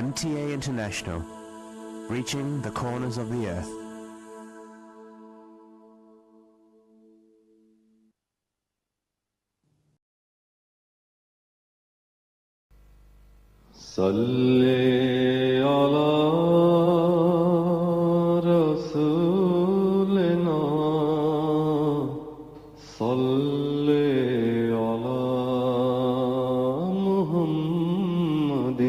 MTA International, reaching the corners of the earth. صلی علی رسولنا صلی علی محمد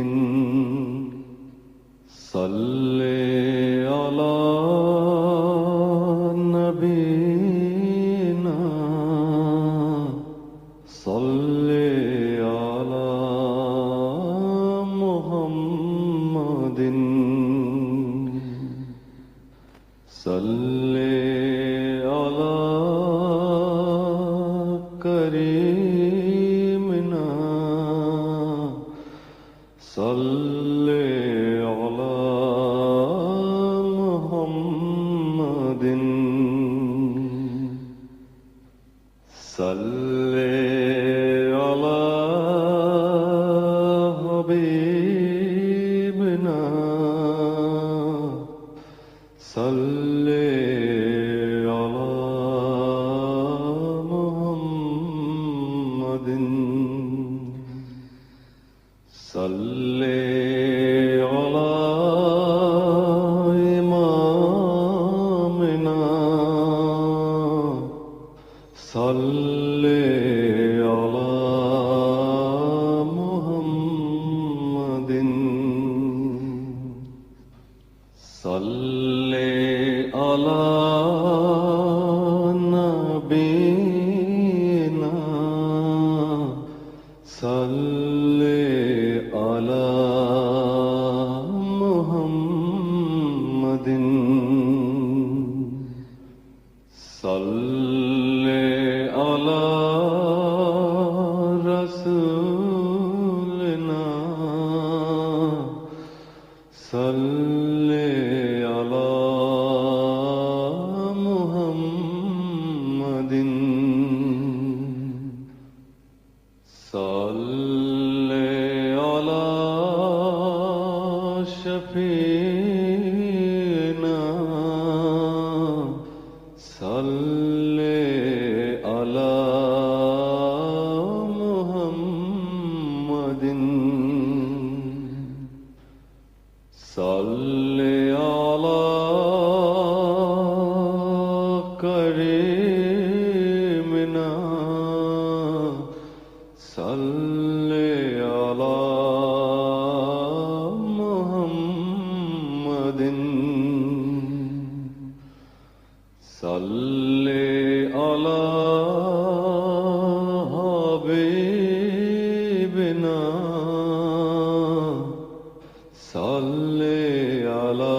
صلی علی نبینا صلی علی محمد صلی علی کریمنا صلی علی محمد صلی علی حبیبنا صلی علی محمد صلی علی امامنا صلی علی محمد صلی علی نبینا صلی علی محمد صلی علی رسولنا صلی علی محمد صلی علی شفیعنا صلی علی محمد صلی علی کریمنا صلی علی محمد صلی علی حبیبنا صلی علی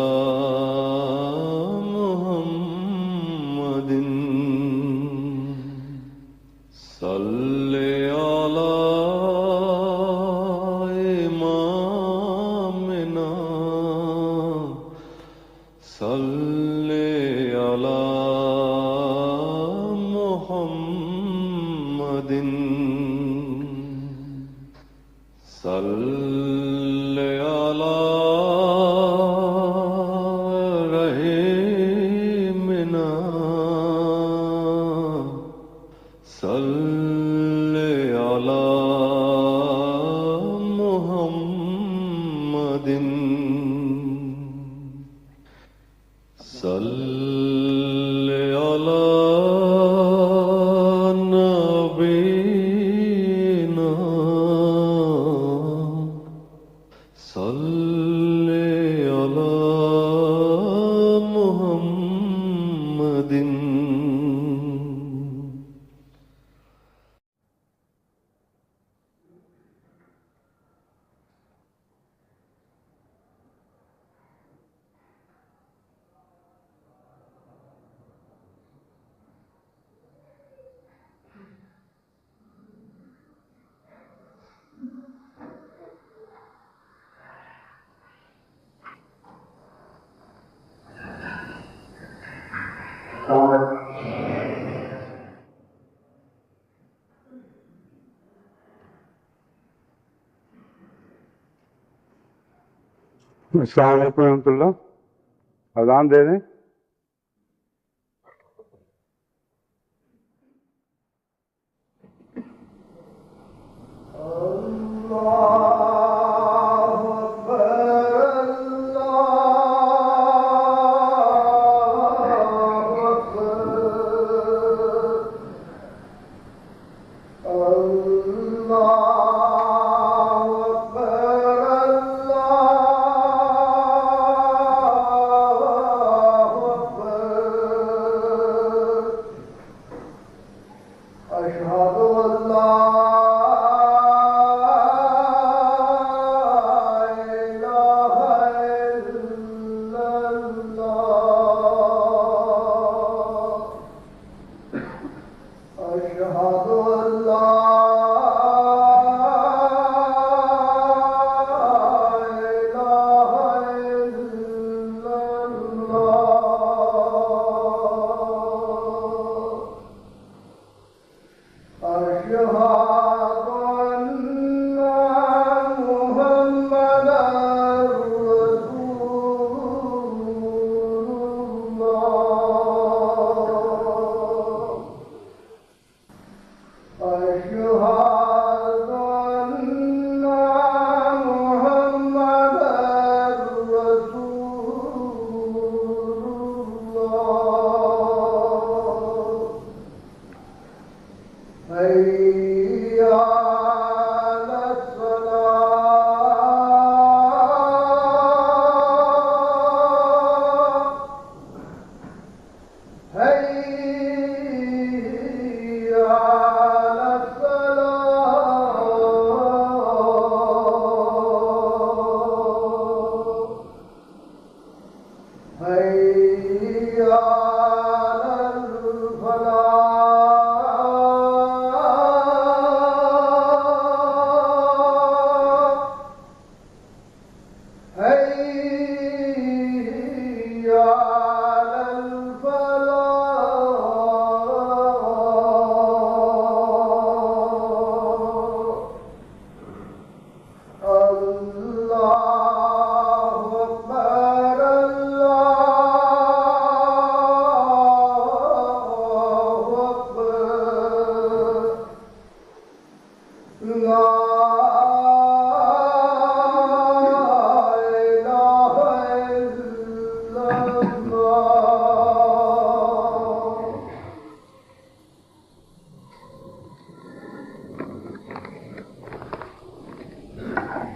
محمد صلی علی امامنا صلی علی محمد صلی علی رحیمنا صلی علی محمد صلی علی نبینا صلی علی محمد السلام علیکم ورحمۃ اللہ. اذان دے دیں.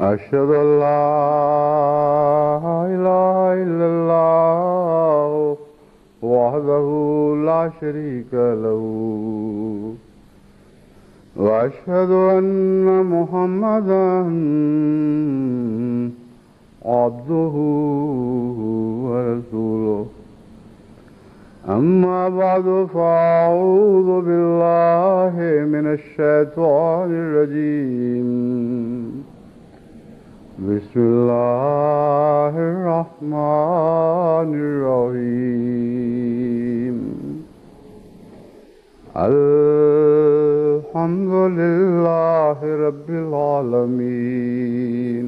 أشهد أن لا إله إلا الله وحده لا شريك له وأشهد أن محمدا عبده ورسوله. أما بعد فأعوذ بالله من الشيطان الرجيم. بسم الله الرحمن الرحيم. الحمد لله رب العالمين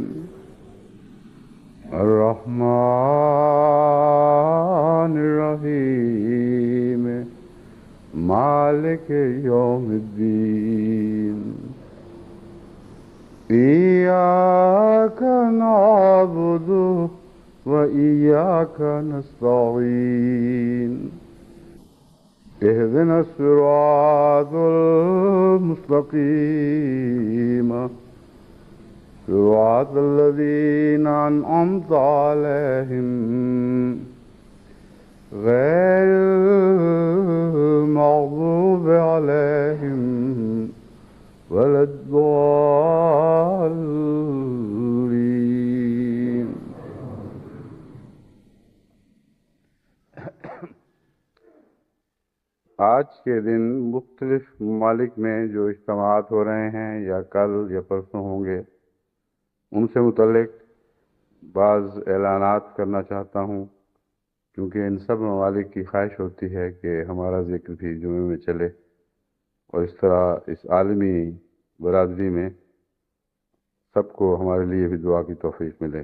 الرحمن الرحيم مالك يوم الدين. إياك نعبد وإياك نستعين. اهدنا الصراط المستقيم صراط الذين أنعمت عليهم غير المغضوب عليهم ولا الضالين. آج کے دن مختلف ممالک میں جو اجتماعات ہو رہے ہیں یا کل یا پرسوں ہوں گے، ان سے متعلق بعض اعلانات کرنا چاہتا ہوں، کیونکہ ان سب ممالک کی خواہش ہوتی ہے کہ ہمارا ذکر بھی جمعے میں چلے اور اس طرح اس عالمی برادری میں سب کو ہمارے لیے بھی دعا کی توفیق ملے.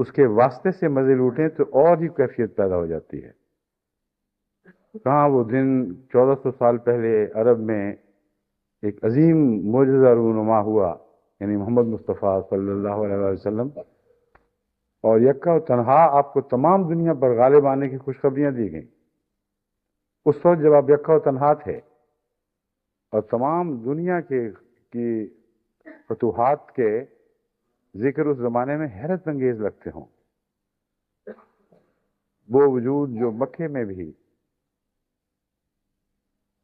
اس کے واسطے سے مزے لوٹیں تو اور ہی کیفیت پیدا ہو جاتی ہے۔ کہاں وہ دن 1400 سال پہلے عرب میں ایک عظیم معجزہ رونما ہوا، یعنی محمد مصطفیٰ صلی اللہ علیہ وسلم، اور یکا و تنہا آپ کو تمام دنیا پر غالب آنے کی خوشخبریاں دی گئیں۔ اس وقت جب آپ یکا و تنہا تھے اور تمام دنیا کی فتوحات کے ذکر اس زمانے میں حیرت انگیز لگتے ہوں، وہ وجود جو مکے میں بھی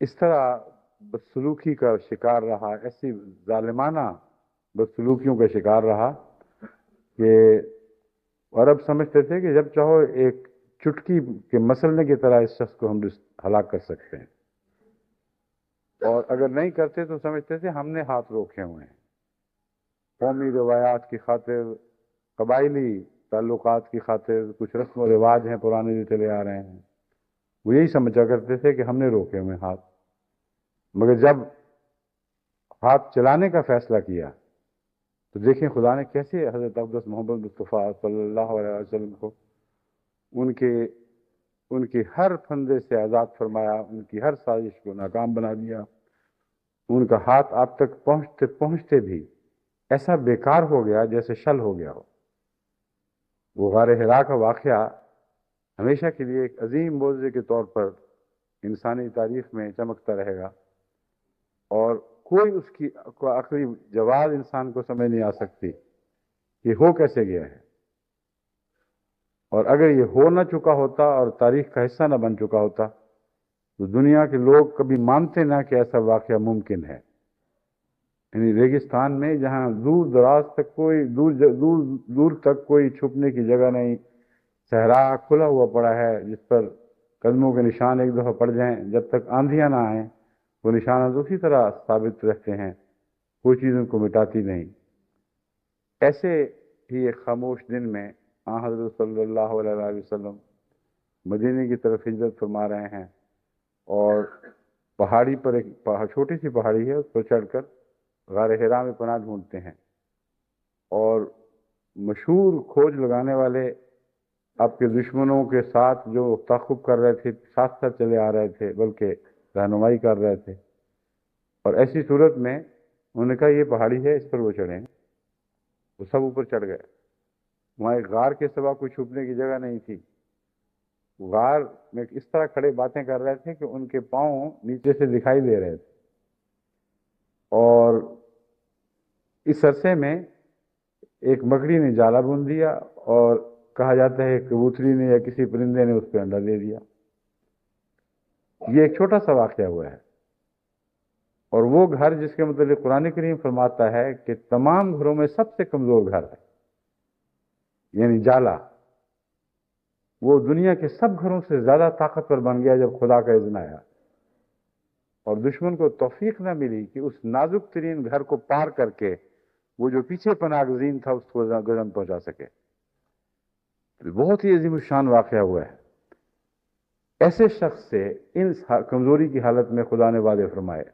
اس طرح بدسلوکی کا شکار رہا، ایسی ظالمانہ بدسلوکیوں کا شکار رہا کہ عرب سمجھتے تھے کہ جب چاہو ایک چٹکی کے مسلنے کی طرح اس شخص کو ہم ہلاک کر سکتے ہیں، اور اگر نہیں کرتے تو سمجھتے تھے ہم نے ہاتھ روکے ہوئے ہیں۔ قومی روایات کی خاطر، قبائلی تعلقات کی خاطر، کچھ رسم و رواج ہیں پرانے جو چلے آ رہے ہیں، وہ یہی سمجھا کرتے تھے کہ ہم نے روکے ہوئے ہاتھ۔ مگر جب ہاتھ چلانے کا فیصلہ کیا تو دیکھیں خدا نے کیسے حضرت اقدس محمد مصطفیٰ صلی اللہ علیہ وسلم کو ان کے ہر پھندے سے آزاد فرمایا، ان کی ہر سازش کو ناکام بنا دیا۔ ان کا ہاتھ آپ تک پہنچتے پہنچتے بھی ایسا بیکار ہو گیا جیسے شل ہو گیا ہو۔ وہ غار حرا کا واقعہ ہمیشہ کے لیے ایک عظیم معجزے کے طور پر انسانی تاریخ میں چمکتا رہے گا، اور کوئی اس کی عقلی جواز انسان کو سمجھ نہیں آ سکتی کہ ہو کیسے گیا ہے۔ اور اگر یہ ہو نہ چکا ہوتا اور تاریخ کا حصہ نہ بن چکا ہوتا تو دنیا کے لوگ کبھی مانتے نہ کہ ایسا واقعہ ممکن ہے۔ یعنی ریگستان میں جہاں دور دراز تک کوئی دور تک کوئی چھپنے کی جگہ نہیں، صحرا کھلا ہوا پڑا ہے جس پر قدموں کے نشان ایک دفعہ پڑ جائیں، جب تک آندھیاں نہ آئیں وہ نشانات اسی طرح ثابت رہتے ہیں، کوئی چیز ان کو مٹاتی نہیں۔ ایسے ہی ایک خاموش دن میں حضرت صلی اللہ علیہ وسلم مدینے کی طرف ہجرت فرما رہے ہیں، اور پہاڑی پر ایک چھوٹی سی پہاڑی ہے، اس پر چڑھ کر غار حرا میں پناہ ڈھونڈتے ہیں، اور مشہور کھوج لگانے والے آپ کے دشمنوں کے ساتھ جو تعاقب کر رہے تھے، ساتھ ساتھ چلے آ رہے تھے، بلکہ رہنمائی کر رہے تھے، اور ایسی صورت میں انہوں نے کہا یہ پہاڑی ہے، اس پر وہ چڑھیں۔ وہ سب اوپر چڑھ گئے۔ وہاں ایک غار کے سوا کوئی چھپنے کی جگہ نہیں تھی۔ غار میں اس طرح کھڑے باتیں کر رہے تھے کہ ان کے پاؤں نیچے سے دکھائی دے رہے تھے، اور اس عرصے میں ایک مکڑی نے جالا بن دیا، اور کہا جاتا ہے کبوتری نے یا کسی پرندے نے اس پہ انڈا دے دیا۔ یہ ایک چھوٹا سا واقعہ ہوا ہے، اور وہ گھر جس کے متعلق قرآن کریم فرماتا ہے کہ تمام گھروں میں سب سے کمزور گھر ہے، یعنی جالا، وہ دنیا کے سب گھروں سے زیادہ طاقتور بن گیا جب خدا کا اذن آیا، اور دشمن کو توفیق نہ ملی کہ اس نازک ترین گھر کو پار کر کے وہ جو پیچھے پناہ گزین تھا اس کو گزن پہنچا سکے۔ بہت ہی عظیم الشان واقعہ ہوا ہے۔ ایسے شخص سے ان کمزوری کی حالت میں خدا نے وعدے فرمائے،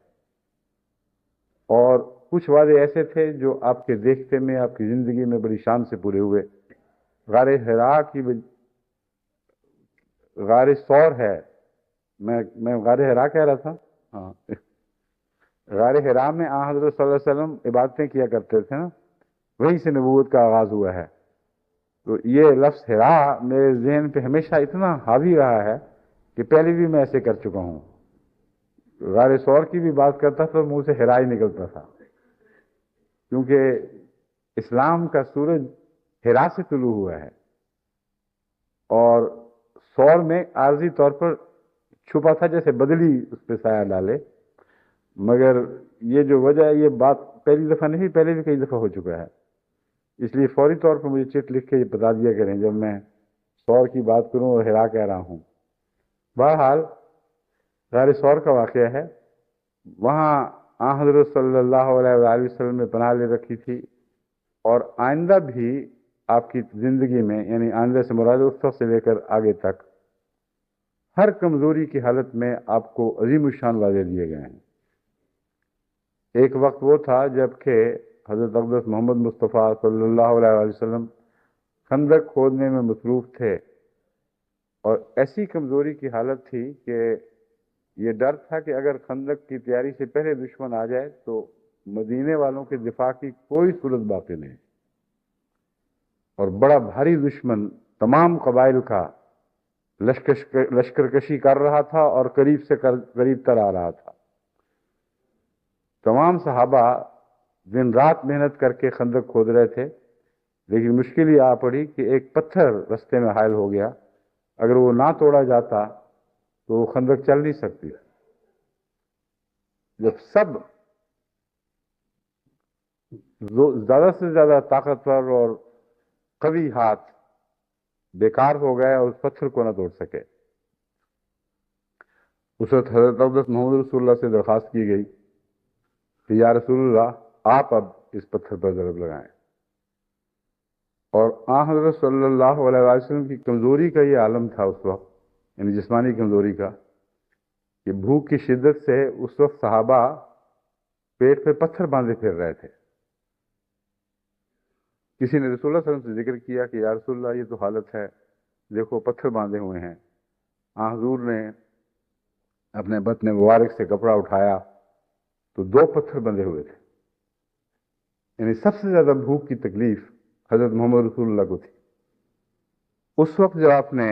اور کچھ وعدے ایسے تھے جو آپ کے دیکھتے میں آپ کی زندگی میں بڑی شان سے پورے ہوئے۔ غار حرا غار ثور ہے، میں غار حرا کہہ رہا تھا، ہاں، غار حرا میں حضرت صلی اللہ علیہ وسلم عبادتیں کیا کرتے تھے نا، وہیں سے نبوت کا آغاز ہوا ہے۔ تو یہ لفظ حرا میرے ذہن پہ ہمیشہ اتنا حاوی رہا ہے کہ پہلے بھی میں ایسے کر چکا ہوں۔ غار ثور کی بھی بات کرتا تھا تو منہ سے حرا ہی نکلتا تھا، کیونکہ اسلام کا سورج حرا سے طلوع ہوا ہے، اور ثور میں عارضی طور پر چھپا تھا جیسے بدلی اس پہ سایہ ڈالے، مگر یہ جو وجہ ہے، یہ بات پہلی دفعہ نہیں، پہلے بھی کئی دفعہ ہو چکا ہے، اس لیے فوری طور پر مجھے چٹ لکھ کے یہ بتا دیا کریں جب میں ثور کی بات کروں اور حرا کہہ رہا ہوں۔ بہرحال غار ثور کا واقعہ ہے، وہاں حضرت صلی اللہ علیہ وآلہ وسلم نے پناہ لے رکھی تھی، اور آئندہ بھی آپ کی زندگی میں، یعنی آئندہ سے مراد اس وقت سے لے کر آگے تک، ہر کمزوری کی حالت میں آپ کو عظیم الشان وعدے دیے گئے ہیں۔ ایک وقت وہ تھا جب کہ حضرت اقدس محمد مصطفیٰ صلی اللہ علیہ وسلم خندق کھودنے میں مصروف تھے، اور ایسی کمزوری کی حالت تھی کہ یہ ڈر تھا کہ اگر خندق کی تیاری سے پہلے دشمن آ جائے تو مدینے والوں کے دفاع کی کوئی صورت باقی نہیں، اور بڑا بھاری دشمن تمام قبائل کا لشکر کشی کر رہا تھا اور قریب سے قریب تر آ رہا تھا۔ تمام صحابہ دن رات محنت کر کے خندق کھود رہے تھے، لیکن مشکل یہ آ پڑی کہ ایک پتھر رستے میں حائل ہو گیا، اگر وہ نہ توڑا جاتا تو وہ خندق چل نہیں سکتی۔ جب سب زیادہ سے زیادہ طاقتور اور قوی ہاتھ بیکار ہو گئے اور اس پتھر کو نہ توڑ سکے، اس وقت حضرت اقدس محمد رسول اللہ سے درخواست کی گئی کہ یا رسول اللہ، آپ اب اس پتھر پر ضرب لگائیں۔ اور آن حضرت صلی اللہ علیہ وسلم کی کمزوری کا یہ عالم تھا اس وقت، یعنی جسمانی کمزوری کا، کہ بھوک کی شدت سے اس وقت صحابہ پیٹ پہ پتھر باندھے پھر رہے تھے۔ کسی نے رسول اللہ صلی اللہ علیہ وسلم سے ذکر کیا کہ یا رسول اللہ، یہ تو حالت ہے، دیکھو پتھر باندھے ہوئے ہیں۔ آن حضور نے اپنے بطن مبارک سے کپڑا اٹھایا تو 2 پتھر بندھے ہوئے تھے، یعنی سب سے زیادہ بھوک کی تکلیف حضرت محمد رسول اللہ کو تھی۔ اس وقت جو آپ نے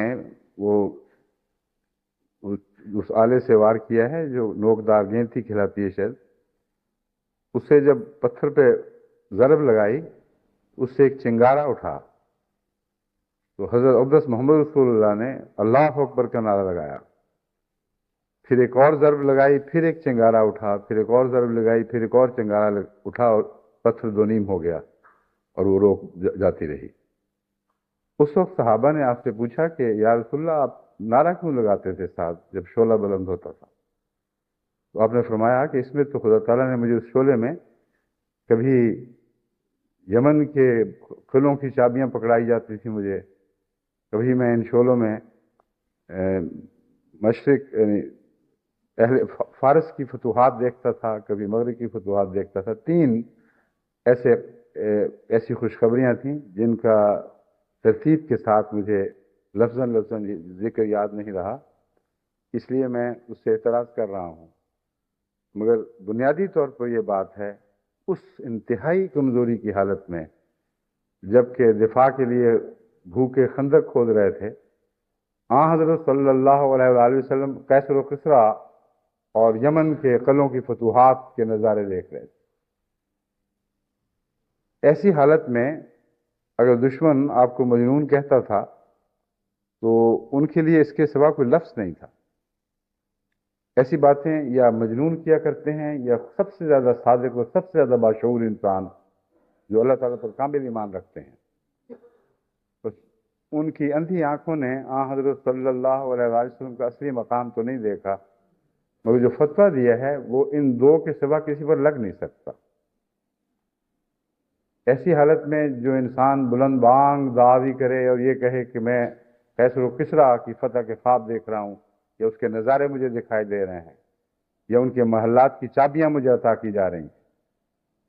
اس آلے سے وار کیا ہے جو نوکدار گیند تھی کھلاتی ہے شاید، اسے جب پتھر پہ ضرب لگائی، اس سے ایک چنگارا اٹھا، تو حضرت اقدس محمد رسول اللہ نے اللہ اکبر کا نعرہ لگایا، پھر ایک اور ضرب لگائی، پھر ایک چنگارا اٹھا، پھر ایک اور ضرب لگائی، پھر ایک اور چنگارا اٹھا، اور پتھر 2 نیم ہو گیا اور وہ روک جاتی رہی۔ اس وقت صحابہ نے آپ سے پوچھا کہ یا رسول اللہ، آپ نعرہ کیوں لگاتے تھے ساتھ جب شعلہ بلند ہوتا تھا؟ تو آپ نے فرمایا کہ اس میں تو خدا تعالیٰ نے مجھے اس شعلے میں کبھی یمن کے قلعوں کی چابیاں پکڑائی جاتی تھی مجھے، کبھی میں ان شعلوں میں مشرق یعنی اہل فارس کی فتوحات دیکھتا تھا، کبھی مغرب کی فتوحات دیکھتا تھا۔ 3 ایسی خوشخبریاں تھیں جن کا ترتیب کے ساتھ مجھے لفظاً ذکر یاد نہیں رہا، اس لیے میں اس سے اعتراض کر رہا ہوں۔ مگر بنیادی طور پر یہ بات ہے، اس انتہائی کمزوری کی حالت میں جبکہ دفاع کے لیے بھوکے خندق کھود رہے تھے، آن حضرت صلی اللہ علیہ وآلہ وسلم قیصر و کسریٰ اور یمن کے قلعوں کی فتوحات کے نظارے دیکھ رہے تھے۔ ایسی حالت میں اگر دشمن آپ کو مجنون کہتا تھا تو ان کے لیے اس کے سوا کوئی لفظ نہیں تھا۔ ایسی باتیں یا مجنون کیا کرتے ہیں یا سب سے زیادہ صادق اور سب سے زیادہ باشعور انسان جو اللہ تعالیٰ پر کامل ایمان رکھتے ہیں۔ بس ان کی اندھی آنکھوں نے آن حضرت صلی اللہ علیہ وسلم کا اصلی مقام تو نہیں دیکھا، مگر جو فتویٰ دیا ہے وہ ان 2 کے سوا کسی پر لگ نہیں سکتا۔ ایسی حالت میں جو انسان بلند بانگ دعوی کرے اور یہ کہے کہ میں قیصر و کسریٰ کی فتح کے خواب دیکھ رہا ہوں، یا اس کے نظارے مجھے دکھائی دے رہے ہیں، یا ان کے محلات کی چابیاں مجھے عطا کی جا رہی ہیں،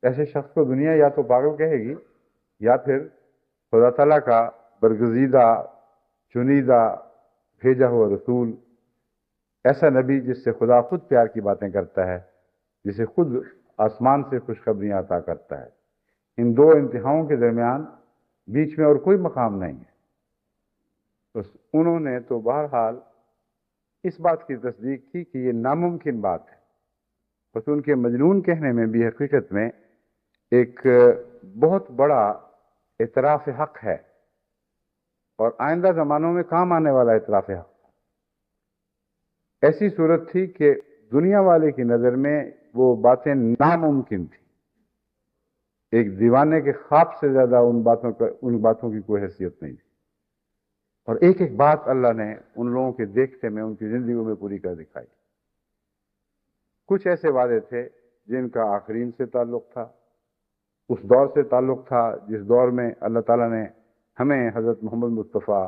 ایسے شخص کو دنیا یا تو پاگل کہے گی یا پھر خدا تعالیٰ کا برگزیدہ چنیدہ بھیجا ہوا رسول، ایسا نبی جس سے خدا خود پیار کی باتیں کرتا ہے، جسے خود آسمان سے خوشخبریاں عطا کرتا ہے۔ ان 2 انتہاؤں کے درمیان بیچ میں اور کوئی مقام نہیں ہے۔ بس انہوں نے تو بہرحال اس بات کی تصدیق کی کہ یہ ناممکن بات ہے، بس ان کے مجنون کہنے میں بھی حقیقت میں ایک بہت بڑا اعتراف حق ہے، اور آئندہ زمانوں میں کام آنے والا اعتراف حق۔ ایسی صورت تھی کہ دنیا والے کی نظر میں وہ باتیں ناممکن تھیں، ایک دیوانے کے خواب سے زیادہ ان باتوں کی کوئی حیثیت نہیں تھی، اور ایک ایک بات اللہ نے ان لوگوں کے دیکھتے میں ان کی زندگیوں میں پوری کر دکھائی۔ کچھ ایسے وعدے تھے جن کا آخرین سے تعلق تھا، اس دور سے تعلق تھا جس دور میں اللہ تعالیٰ نے ہمیں حضرت محمد مصطفیٰ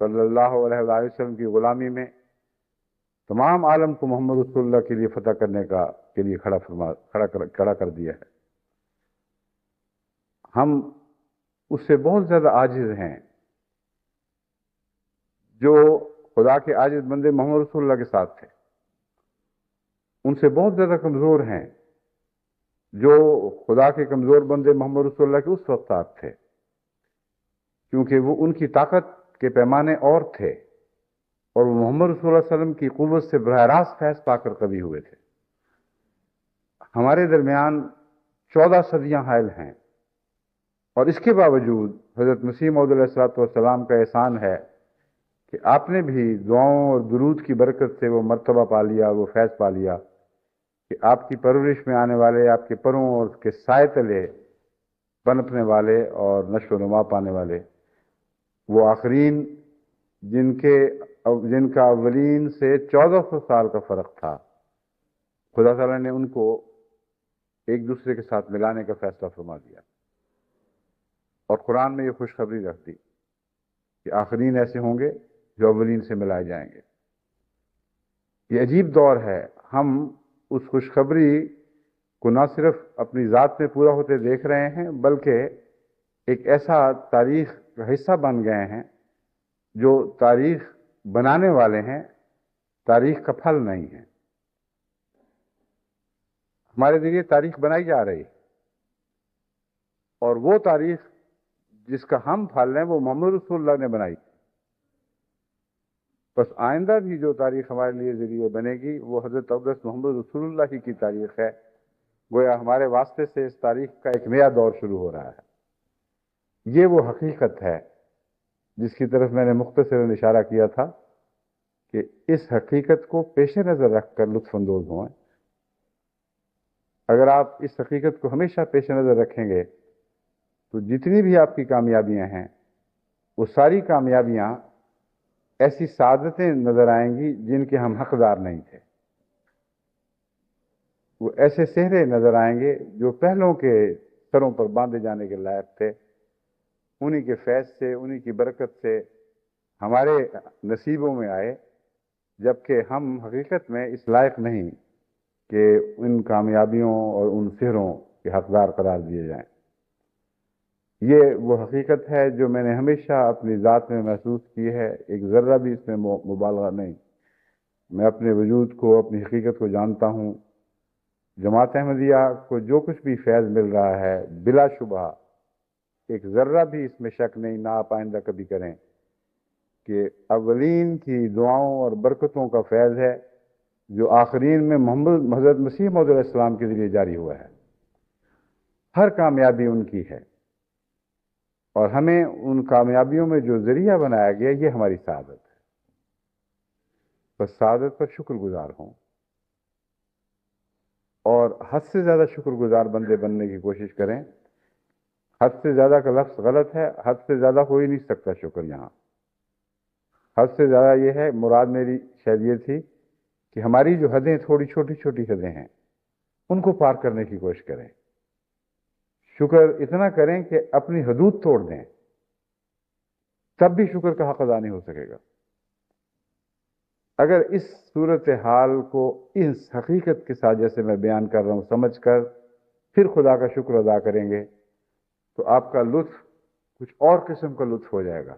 صلی اللہ علیہ وآلہ وسلم کی غلامی میں تمام عالم کو محمد رسول اللہ کے لیے فتح کرنے کے لیے کھڑا کر دیا ہے۔ ہم اس سے بہت زیادہ عاجز ہیں، جو خدا کے عاجز بندے محمد رسول اللہ کے ساتھ تھے، ان سے بہت زیادہ کمزور ہیں جو خدا کے کمزور بندے محمد رسول اللہ کے اس وقت ساتھ تھے، کیونکہ وہ ان کی طاقت کے پیمانے اور تھے، اور وہ محمد رسول اللہ علیہ وسلم کی قوت سے براہ راست فیض پا کر کبھی ہوئے تھے۔ ہمارے درمیان 14 صدیاں حائل ہیں، اور اس کے باوجود حضرت مسیح موعود علیہ الصلوۃ والسلام کا احسان ہے کہ آپ نے بھی دعاؤں اور درود کی برکت سے وہ مرتبہ پا لیا، وہ فیض پا لیا کہ آپ کی پرورش میں آنے والے، آپ کے پروں اور اس کے سائے تلے پنپنے والے اور نشو و نما پانے والے وہ آخرین جن کا اولین سے 1400 سال کا فرق تھا، خدا تعالیٰ نے ان کو ایک دوسرے کے ساتھ ملانے کا فیصلہ فرما دیا، اور قرآن میں یہ خوشخبری رکھ دی کہ آخرین ایسے ہوں گے جو اولین سے ملائے جائیں گے۔ یہ عجیب دور ہے، ہم اس خوشخبری کو نہ صرف اپنی ذات میں پورا ہوتے دیکھ رہے ہیں، بلکہ ایک ایسا تاریخ کا حصہ بن گئے ہیں جو تاریخ بنانے والے ہیں، تاریخ کا پھل نہیں ہے۔ ہمارے ذریعے تاریخ بنائی جا رہی ہے، اور وہ تاریخ جس کا ہم پھل ہیں وہ محمد رسول اللہ نے بنائی۔ بس آئندہ بھی جو تاریخ ہمارے لیے ذریعے بنے گی وہ حضرت اقدس محمد رسول اللہ ہی کی تاریخ ہے، گویا ہمارے واسطے سے اس تاریخ کا ایک نیا دور شروع ہو رہا ہے۔ یہ وہ حقیقت ہے جس کی طرف میں نے مختصراً اشارہ کیا تھا کہ اس حقیقت کو پیش نظر رکھ کر لطف اندوز ہوں۔ اگر آپ اس حقیقت کو ہمیشہ پیش نظر رکھیں گے تو جتنی بھی آپ کی کامیابیاں ہیں وہ ساری کامیابیاں ایسی سعادتیں نظر آئیں گی جن کے ہم حقدار نہیں تھے، وہ ایسے صحرے نظر آئیں گے جو پہلوں کے سروں پر باندھے جانے کے لائق تھے، انہی کے فیض سے، انہی کی برکت سے ہمارے نصیبوں میں آئے، جبکہ ہم حقیقت میں اس لائق نہیں کہ ان کامیابیوں اور ان صحروں کے حقدار قرار دیے جائیں۔ یہ وہ حقیقت ہے جو میں نے ہمیشہ اپنی ذات میں محسوس کی ہے، ایک ذرہ بھی اس میں مبالغہ نہیں۔ میں اپنے وجود کو، اپنی حقیقت کو جانتا ہوں۔ جماعت احمدیہ کو جو کچھ بھی فیض مل رہا ہے بلا شبہ ایک ذرہ بھی اس میں شک نہیں، نہ آپ آئندہ کبھی کریں، کہ اولین کی دعاؤں اور برکتوں کا فیض ہے جو آخرین میں حضرت مسیح موعود علیہ السلام کے ذریعے جاری ہوا ہے۔ ہر کامیابی ان کی ہے، اور ہمیں ان کامیابیوں میں جو ذریعہ بنایا گیا یہ ہماری سعادت ہے۔ بس سعادت پر شکر گزار ہوں، اور حد سے زیادہ شکر گزار بندے بننے کی کوشش کریں۔ حد سے زیادہ کا لفظ غلط ہے، حد سے زیادہ ہو ہی نہیں سکتا شکر یہاں۔ حد سے زیادہ یہ ہے، مراد میری شاید یہ تھی کہ ہماری جو حدیں تھوڑی چھوٹی چھوٹی حدیں ہیں ان کو پار کرنے کی کوشش کریں۔ شکر اتنا کریں کہ اپنی حدود توڑ دیں، تب بھی شکر کا حق ادا نہیں ہو سکے گا۔ اگر اس صورتحال کو اس حقیقت کے ساتھ جیسے میں بیان کر رہا ہوں سمجھ کر پھر خدا کا شکر ادا کریں گے تو آپ کا لطف کچھ اور قسم کا لطف ہو جائے گا،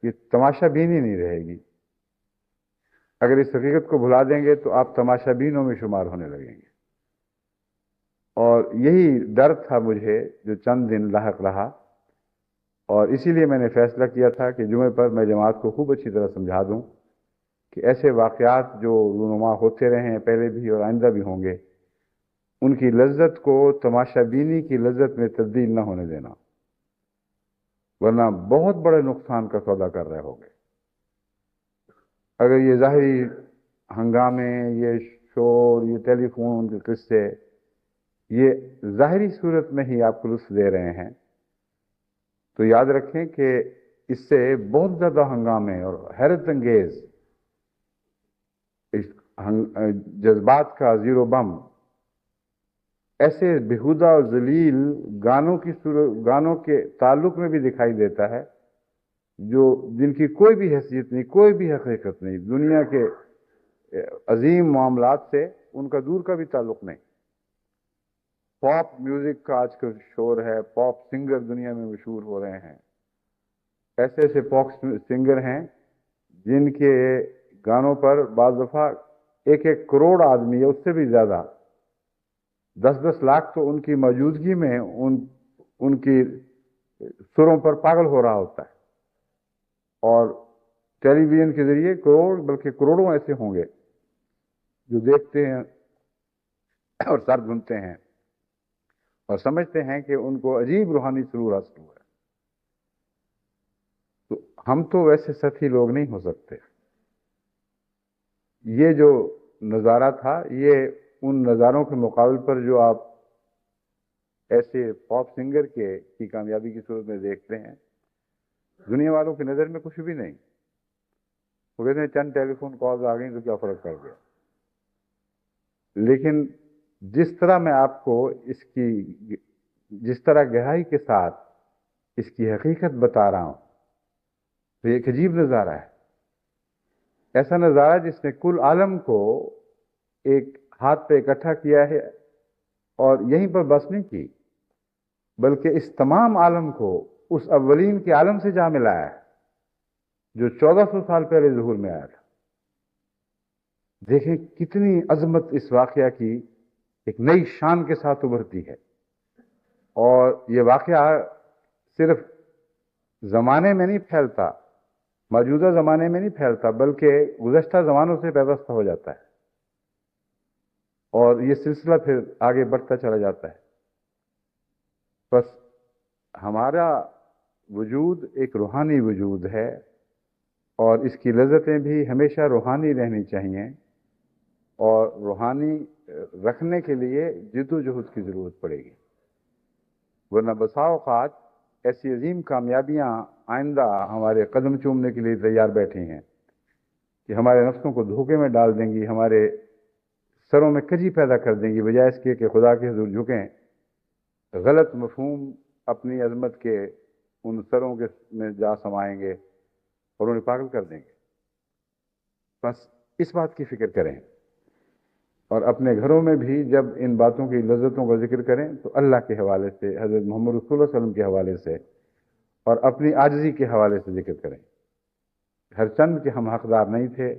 یہ تماشا بینی نہیں رہے گی۔ اگر اس حقیقت کو بھلا دیں گے تو آپ تماشا بینوں میں شمار ہونے لگیں گے، اور یہی ڈر تھا مجھے جو چند دن لاحق رہا، اور اسی لیے میں نے فیصلہ کیا تھا کہ جمعے پر میں جماعت کو خوب اچھی طرح سمجھا دوں کہ ایسے واقعات جو رونما ہوتے رہے ہیں پہلے بھی اور آئندہ بھی ہوں گے، ان کی لذت کو تماشا بینی کی لذت میں تبدیل نہ ہونے دینا، ورنہ بہت بڑے نقصان کا سودا کر رہے ہوں گے۔ اگر یہ ظاہری ہنگامے، یہ شور، یہ ٹیلی فون کے قصے، یہ ظاہری صورت میں ہی آپ کو لطف دے رہے ہیں، تو یاد رکھیں کہ اس سے بہت زیادہ ہنگامے اور حیرت انگیز جذبات کا زیرو بم ایسے بےہودہ اور ذلیل گانوں کے تعلق میں بھی دکھائی دیتا ہے جن کی کوئی بھی حیثیت نہیں، کوئی بھی حقیقت نہیں، دنیا کے عظیم معاملات سے ان کا دور کا بھی تعلق نہیں۔ پاپ میوزک کا آج کل شور ہے، پاپ سنگر دنیا میں مشہور ہو رہے ہیں. ایسے ایسے پاپ سنگر ہیں جن کے گانوں پر بعض دفعہ 1-1 کروڑ آدمی یا اس سے بھی زیادہ 10-10 لاکھ تو ان کی موجودگی میں ان کی سروں پر پاگل ہو رہا ہوتا ہے. اور ٹیلی ویژن کے ذریعے کروڑ بلکہ کروڑوں ایسے ہوں گے جو دیکھتے ہیں اور سر گھومتے ہیں اور سمجھتے ہیں کہ ان کو عجیب روحانی سرور حاصل ہوا ہے. تو ہم تو ویسے سطحی لوگ نہیں ہو سکتے. یہ جو نظارہ تھا یہ ان نظاروں کے مقابل پر جو آپ ایسے پاپ سنگر کی کامیابی کی صورت میں دیکھتے ہیں، دنیا والوں کی نظر میں کچھ بھی نہیں. وہ کہتے ہیں چند ٹیلی فون کالز آ گئیں تو کیا فرق پڑ گیا. لیکن جس طرح میں آپ کو جس طرح گہرائی کے ساتھ اس کی حقیقت بتا رہا ہوں، تو یہ ایک عجیب نظارہ ہے. ایسا نظارہ جس نے کل عالم کو ایک ہاتھ پہ اکٹھا کیا ہے اور یہیں پر بس نہیں کی، بلکہ اس تمام عالم کو اس اولین کے عالم سے جا ملایا ہے جو 1400 سال پہلے ظہور میں آیا تھا. دیکھیں کتنی عظمت اس واقعہ کی ایک نئی شان کے ساتھ ابھرتی ہے. اور یہ واقعہ صرف زمانے میں نہیں پھیلتا، موجودہ زمانے میں نہیں پھیلتا، بلکہ گزشتہ زمانوں سے پیوستہ ہو جاتا ہے اور یہ سلسلہ پھر آگے بڑھتا چلا جاتا ہے. بس ہمارا وجود ایک روحانی وجود ہے اور اس کی لذتیں بھی ہمیشہ روحانی رہنی چاہیے، اور روحانی رکھنے کے لیے جد و جہد کی ضرورت پڑے گی. ورنہ بسا اوقات ایسی عظیم کامیابیاں آئندہ ہمارے قدم چومنے کے لیے تیار بیٹھی ہیں کہ ہمارے نفسوں کو دھوکے میں ڈال دیں گی، ہمارے سروں میں کجی پیدا کر دیں گی، بجائے اس کے کہ خدا کے حضور جھکیں. غلط مفہوم اپنی عظمت کے ان سروں کے میں جا سمائیں گے اور انہیں پاگل کر دیں گے. بس اس بات کی فکر کریں اور اپنے گھروں میں بھی جب ان باتوں کی لذتوں کا ذکر کریں تو اللہ کے حوالے سے، حضرت محمد رسول اللہ صلی اللہ علیہ وسلم کے حوالے سے اور اپنی عاجزی کے حوالے سے ذکر کریں. ہر چند کے ہم حقدار نہیں تھے.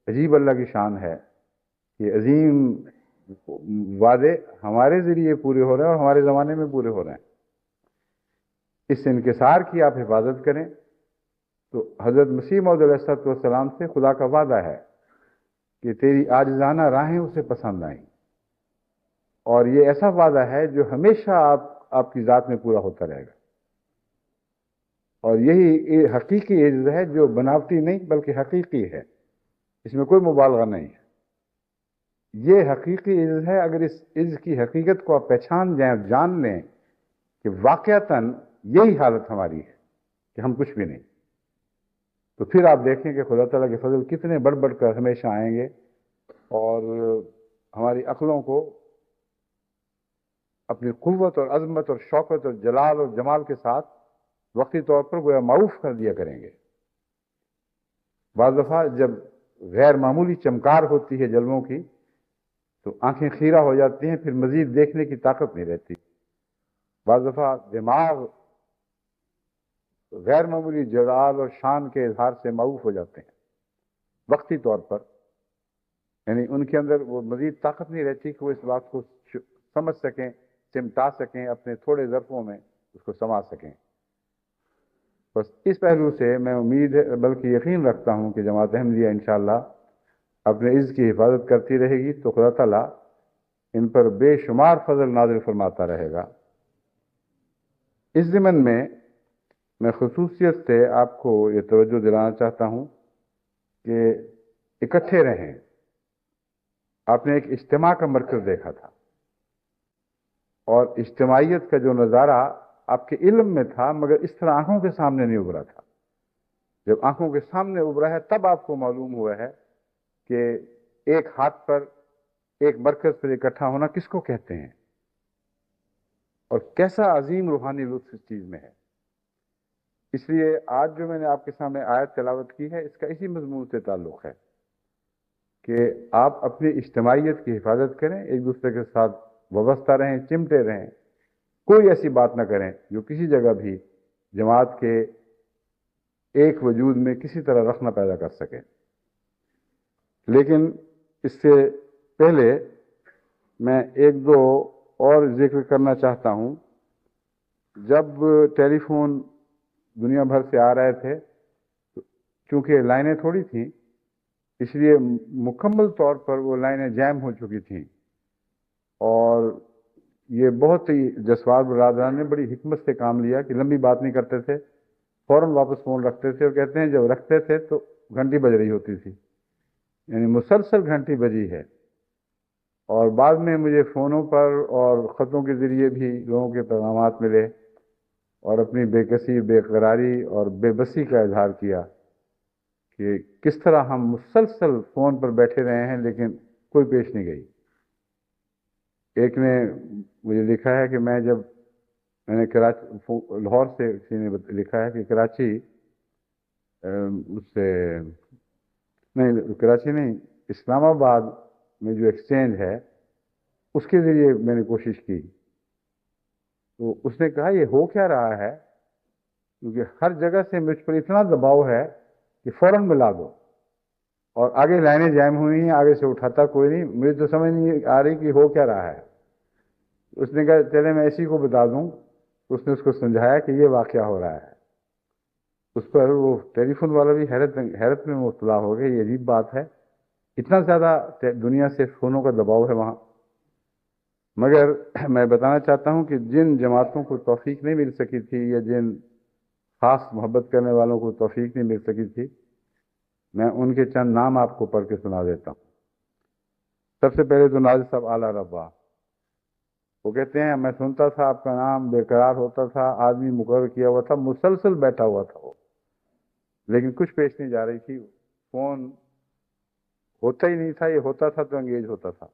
عجیب اللہ کی شان ہے کہ عظیم وعدے ہمارے ذریعے پورے ہو رہے ہیں اور ہمارے زمانے میں پورے ہو رہے ہیں. اس انکسار کی آپ حفاظت کریں تو حضرت مسیح موعود علیہ السلام سے خدا کا وعدہ ہے کہ تیری عاجزانہ راہیں اسے پسند آئیں، اور یہ ایسا وعدہ ہے جو ہمیشہ آپ کی ذات میں پورا ہوتا رہے گا. اور یہی حقیقی عجز ہے جو بناوٹی نہیں بلکہ حقیقی ہے، اس میں کوئی مبالغہ نہیں ہے. یہ حقیقی عجز ہے. اگر اس عجز کی حقیقت کو آپ پہچان جائیں اور جان لیں کہ واقعتاً یہی حالت ہماری ہے کہ ہم کچھ بھی نہیں، تو پھر آپ دیکھیں کہ خدا تعالیٰ کے فضل کتنے بڑھ بڑھ کر ہمیشہ آئیں گے اور ہماری عقلوں کو اپنی قوت اور عظمت اور شوکت اور جلال اور جمال کے ساتھ وقتی طور پر گویا معروف کر دیا کریں گے. بعض دفعہ جب غیر معمولی چمکار ہوتی ہے جلووں کی تو آنکھیں خیرہ ہو جاتی ہیں، پھر مزید دیکھنے کی طاقت نہیں رہتی. بعض دفعہ دماغ غیر معمولی جلال اور شان کے اظہار سے معروف ہو جاتے ہیں وقتی طور پر، یعنی ان کے اندر وہ مزید طاقت نہیں رہتی کہ وہ اس بات کو سمجھ سکیں، سمٹا سکیں، اپنے تھوڑے ظرفوں میں اس کو سما سکیں. بس اس پہلو سے میں امید ہے بلکہ یقین رکھتا ہوں کہ جماعت احمدیہ انشاءاللہ اپنے عز کی حفاظت کرتی رہے گی تو خدا تعالیٰ ان پر بے شمار فضل نازل فرماتا رہے گا. اس ضمن میں خصوصیت سے آپ کو یہ توجہ دلانا چاہتا ہوں کہ اکٹھے رہیں. آپ نے ایک اجتماع کا مرکز دیکھا تھا اور اجتماعیت کا جو نظارہ آپ کے علم میں تھا مگر اس طرح آنکھوں کے سامنے نہیں ابھرا تھا. جب آنکھوں کے سامنے ابھرا ہے تب آپ کو معلوم ہوا ہے کہ ایک ہاتھ پر ایک مرکز پر اکٹھا ہونا کس کو کہتے ہیں اور کیسا عظیم روحانی لطف اس چیز میں ہے. اس لیے آج جو میں نے آپ کے سامنے آیت تلاوت کی ہے اس کا اسی مضمون سے تعلق ہے کہ آپ اپنی اجتماعیت کی حفاظت کریں، ایک دوسرے کے ساتھ وابستہ رہیں، چمٹے رہیں، کوئی ایسی بات نہ کریں جو کسی جگہ بھی جماعت کے ایک وجود میں کسی طرح رخ نہ پیدا کر سکے۔ لیکن اس سے پہلے میں ایک دو اور ذکر کرنا چاہتا ہوں۔ جب ٹیلی فون دنیا بھر سے آ رہے تھے، چونکہ لائنیں تھوڑی تھیں، اس لیے مکمل طور پر وہ لائنیں جیم ہو چکی تھیں، اور یہ بہت ہی جسوال برادران نے بڑی حکمت سے کام لیا کہ لمبی بات نہیں کرتے تھے، فوراً واپس فون رکھتے تھے، اور کہتے ہیں جب رکھتے تھے تو گھنٹی بج رہی ہوتی تھی، یعنی مسلسل گھنٹی بجی ہے۔ اور بعد میں مجھے فونوں پر اور خطوں کے ذریعے بھی لوگوں کے پیغامات ملے، اور اپنی بے کسی، بے قراری اور بے بسی کا اظہار کیا کہ کس طرح ہم مسلسل فون پر بیٹھے رہے ہیں لیکن کوئی پیش نہیں گئی۔ ایک نے مجھے لکھا ہے کہ میں نے کراچی، لاہور سے کسی نے لکھا ہے کہ کراچی اس سے نہیں، کراچی نہیں، اسلام آباد میں جو ایکسچینج ہے اس کے ذریعے میں نے کوشش کی، تو اس نے کہا یہ ہو کیا رہا ہے، کیونکہ ہر جگہ سے مجھ پر اتنا دباؤ ہے کہ فوراً ملا دو، اور آگے لائنیں جائم ہوئی ہیں، آگے سے اٹھاتا کوئی نہیں، مجھے تو سمجھ نہیں آ رہی کہ ہو کیا رہا ہے۔ اس نے کہا چلے میں اسی کو بتا دوں، اس نے اس کو سمجھایا کہ یہ واقعہ ہو رہا ہے۔ اس پر وہ ٹیلی فون والا بھی حیرت میں مبتلا ہو گیا، یہ عجیب بات ہے، اتنا زیادہ دنیا سے فونوں کا دباؤ ہے وہاں۔ مگر میں بتانا چاہتا ہوں کہ جن جماعتوں کو توفیق نہیں مل سکی تھی، یا جن خاص محبت کرنے والوں کو توفیق نہیں مل سکی تھی، میں ان کے چند نام آپ کو پڑھ کے سنا دیتا ہوں۔ سب سے پہلے تو ناظر صاحب اعلیٰ ربا، وہ کہتے ہیں میں سنتا تھا آپ کا نام، بے قرار ہوتا تھا، آدمی مقرر کیا ہوا تھا، مسلسل بیٹھا ہوا تھا وہ، لیکن کچھ پیش نہیں جا رہی تھی، فون ہوتا ہی نہیں تھا، یہ ہوتا تھا تو انگیج ہوتا تھا۔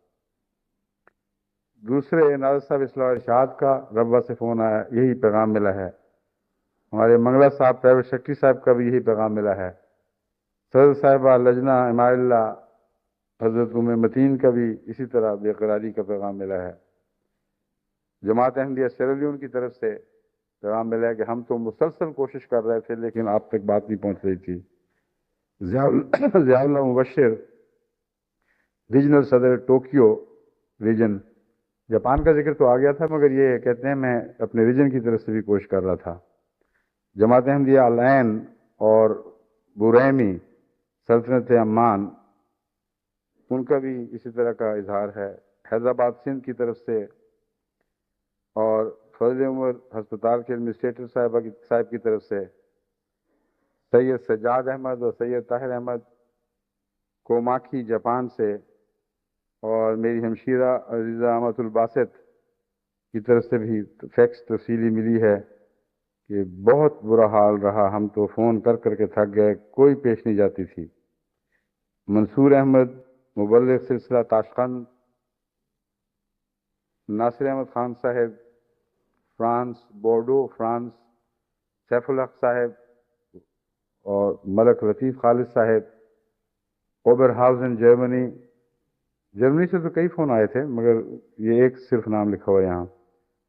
دوسرے ناظر صاحب اصلاح ارشاد کا ربا سے فون آیا، یہی پیغام ملا ہے۔ ہمارے منگلہ صاحب پرائیویٹ سیکرٹری صاحب کا بھی یہی پیغام ملا ہے۔ صدر صاحبہ لجنہ امار اللہ حضرت متین کا بھی اسی طرح بے قراری کا پیغام ملا ہے۔ جماعت احمدیہ سیرا لیون کی طرف سے پیغام ملا ہے کہ ہم تو مسلسل کوشش کر رہے تھے لیکن آپ تک بات نہیں پہنچ رہی تھی۔ ضیاء اللہ مبشر ریجنل صدر ٹوکیو ریجن، جاپان کا ذکر تو آ گیا تھا، مگر یہ کہتے ہیں میں اپنے ریجن کی طرف سے بھی کوشش کر رہا تھا۔ جماعت احمدیہ العین اور بوریمی سلطنت عمان، ان کا بھی اسی طرح کا اظہار ہے۔ حیدرآباد سندھ کی طرف سے، اور فضل عمر ہسپتال کے ایڈمنسٹریٹر صاحب کی طرف سے، سید سجاد احمد اور سید طاہر احمد کوماکی جاپان سے، اور میری ہمشیرہ عزیزہ امت الباسط کی طرف سے بھی فیکس تفصیلی ملی ہے کہ بہت برا حال رہا، ہم تو فون کر کر کے تھک گئے، کوئی پیش نہیں جاتی تھی۔ منصور احمد مبلغ سلسلہ تاشقند، ناصر احمد خان صاحب فرانس، بورڈو فرانس، سیف الحق صاحب اور ملک لطیف خالد صاحب اوبر ہاؤزن جرمنی سے تو کئی فون آئے تھے مگر یہ ایک صرف نام لکھا ہوا ہے یہاں۔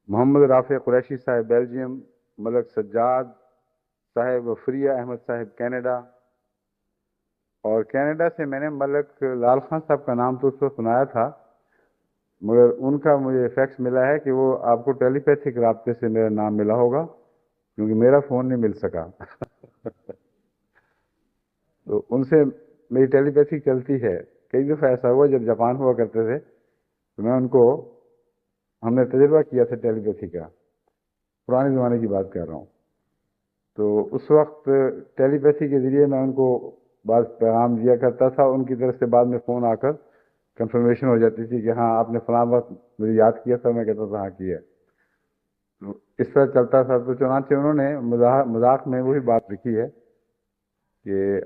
محمد رافع قریشی صاحب بیلجیم، ملک سجاد صاحب وفریہ احمد صاحب کینیڈا، اور کینیڈا سے میں نے ملک لال خان صاحب کا نام تو اس وقت سنایا تھا، مگر ان کا مجھے فیکس ملا ہے کہ وہ آپ کو ٹیلی پیتھک رابطے سے میرا نام ملا ہوگا، کیونکہ میرا فون نہیں مل سکا۔ تو ان سے میری ٹیلی پیتھک چلتی ہے۔ کئی دفعہ ایسا ہوا جب جاپان ہوا کرتے تھے تو میں ان کو، ہم نے تجربہ کیا تھا ٹیلی پیتھی کا، پرانے زمانے کی بات کر رہا ہوں، تو اس وقت ٹیلی پیتھی کے ذریعے میں ان کو بعض پیغام دیا کرتا تھا، ان کی طرف سے بعد میں فون آ کر کنفرمیشن ہو جاتی تھی کہ ہاں آپ نے فلاں وقت مجھے یاد کیا تھا، میں کہتا تھا ہاں کیا۔ تو اس طرح چلتا تھا، تو چنانچہ انہوں نے مذاق میں وہی بات لکھی ہے کہ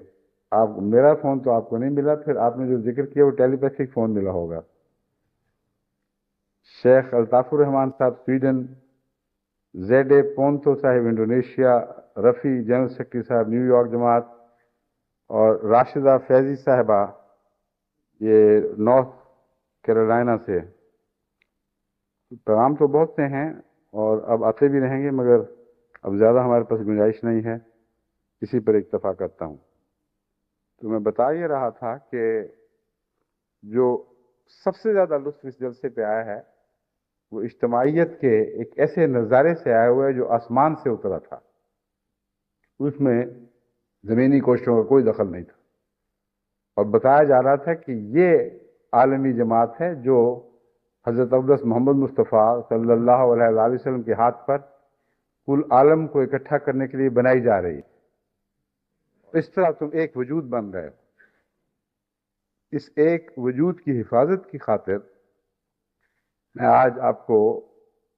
آپ میرا فون تو آپ کو نہیں ملا، پھر آپ نے جو ذکر کیا وہ ٹیلی پیتھک فون ملا ہوگا۔ شیخ الطاف الرحمان صاحب سویڈن، زیڈ اے پونتو صاحب انڈونیشیا، رفیع جنرل سیکرٹری صاحب نیو یارک جماعت، اور راشدہ فیضی صاحبہ یہ نارتھ کیرولینا سے، پیغام تو بہت سے ہیں اور اب آتے بھی رہیں گے، مگر اب زیادہ ہمارے پاس گنجائش نہیں ہے، اسی پر اکتفا کرتا ہوں۔ تو میں بتا یہ رہا تھا کہ جو سب سے زیادہ لطف اس جلسے پہ آیا ہے وہ اجتماعیت کے ایک ایسے نظارے سے آیا ہوا ہے جو آسمان سے اترا تھا، اس میں زمینی کوششوں کا کوئی دخل نہیں تھا، اور بتایا جا رہا تھا کہ یہ عالمی جماعت ہے جو حضرت اقدس محمد مصطفیٰ صلی اللہ علیہ وآلہ وسلم کے ہاتھ پر کل عالم کو اکٹھا کرنے کے لیے بنائی جا رہی ہے۔ اس طرح تم ایک وجود بن رہے ہو۔ اس ایک وجود کی حفاظت کی خاطر میں آج آپ کو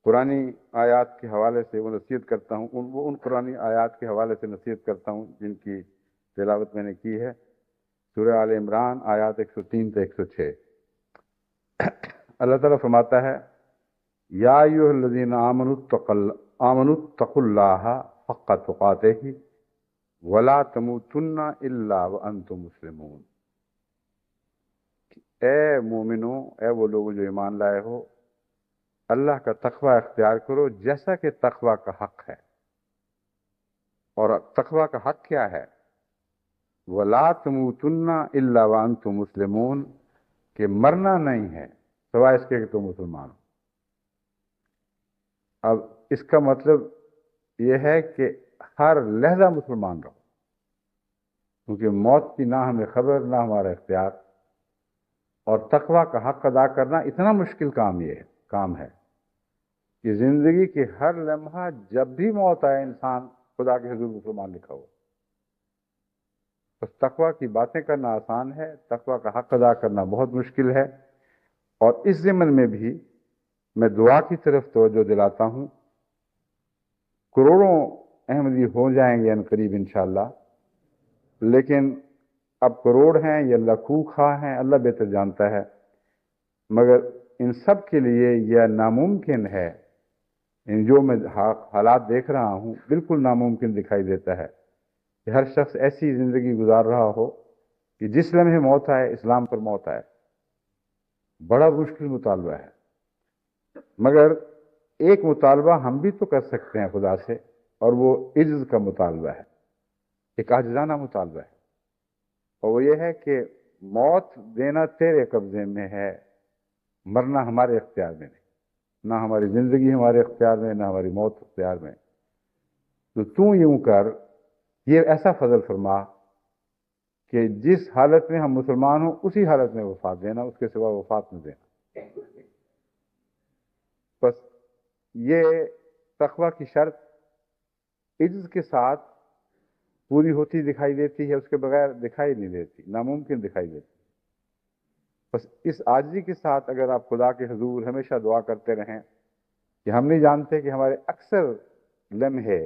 قرآنی آیات کے حوالے سے وہ نصیحت کرتا ہوں، ان قرآنی آیات کے حوالے سے نصیحت کرتا ہوں جن کی تلاوت میں نے کی ہے۔ سورہ آل عمران آیات 103 سے 106۔ اللہ تعالیٰ فرماتا ہے، یا ایھا الذین آمنوا اتقوا اللہ حق تقاتہ ولا تموتن الا وانتم مسلمون۔ اے مومنوں، اے وہ لوگ جو ایمان لائے ہو، اللہ کا تقوی اختیار کرو جیسا کہ تقوی کا حق ہے۔ اور تقوی کا حق کیا ہے؟ وَلَا تَمُوتُنَّ إِلَّا وَأَنْتُمْ مُسْلِمُونَ، کہ مرنا نہیں ہے سوائے اس کے کہ تم مسلمان ہو۔ اب اس کا مطلب یہ ہے کہ ہر لحظہ مسلمان رہو، کیونکہ موت کی نہ ہمیں خبر نہ ہمارا اختیار، اور تقوی کا حق ادا کرنا اتنا مشکل کام ہے کہ زندگی کے ہر لمحہ جب بھی موت آئے انسان خدا کے حضور مسلمان لکھا ہو۔ بس تقوی کی باتیں کرنا آسان ہے، تقوی کا حق ادا کرنا بہت مشکل ہے۔ اور اس ضمن میں بھی میں دعا کی طرف توجہ دلاتا ہوں۔ کروڑوں احمدی ہو جائیں گے عنقریب انشاءاللہ، لیکن اب کروڑ ہیں یا لاکھوں خواہ ہیں اللہ بہتر جانتا ہے، مگر ان سب کے لیے یہ ناممکن ہے۔ جو میں حالات دیکھ رہا ہوں بالکل ناممکن دکھائی دیتا ہے کہ ہر شخص ایسی زندگی گزار رہا ہو کہ جس لمحے موت آئے اسلام پر موت آئے۔ بڑا مشکل مطالبہ ہے، مگر ایک مطالبہ ہم بھی تو کر سکتے ہیں خدا سے، اور وہ عجز کا مطالبہ ہے، ایک عاجزانہ مطالبہ ہے، اور وہ یہ ہے کہ موت دینا تیرے قبضے میں ہے، مرنا ہمارے اختیار میں نہیں، نہ ہماری زندگی ہمارے اختیار میں، نہ ہماری موت اختیار میں۔ تو یوں کر، یہ ایسا فضل فرما کہ جس حالت میں ہم مسلمان ہوں اسی حالت میں وفات دینا، اس کے سوا وفات نہ دینا۔ بس یہ تقوی کی شرط عجز کے ساتھ پوری ہوتی دکھائی دیتی ہے، اس کے بغیر دکھائی نہیں دیتی، ناممکن دکھائی دیتی۔ بس اس عاجزی کے ساتھ اگر آپ خدا کے حضور ہمیشہ دعا کرتے رہیں کہ ہم نہیں جانتے کہ ہمارے اکثر لمحے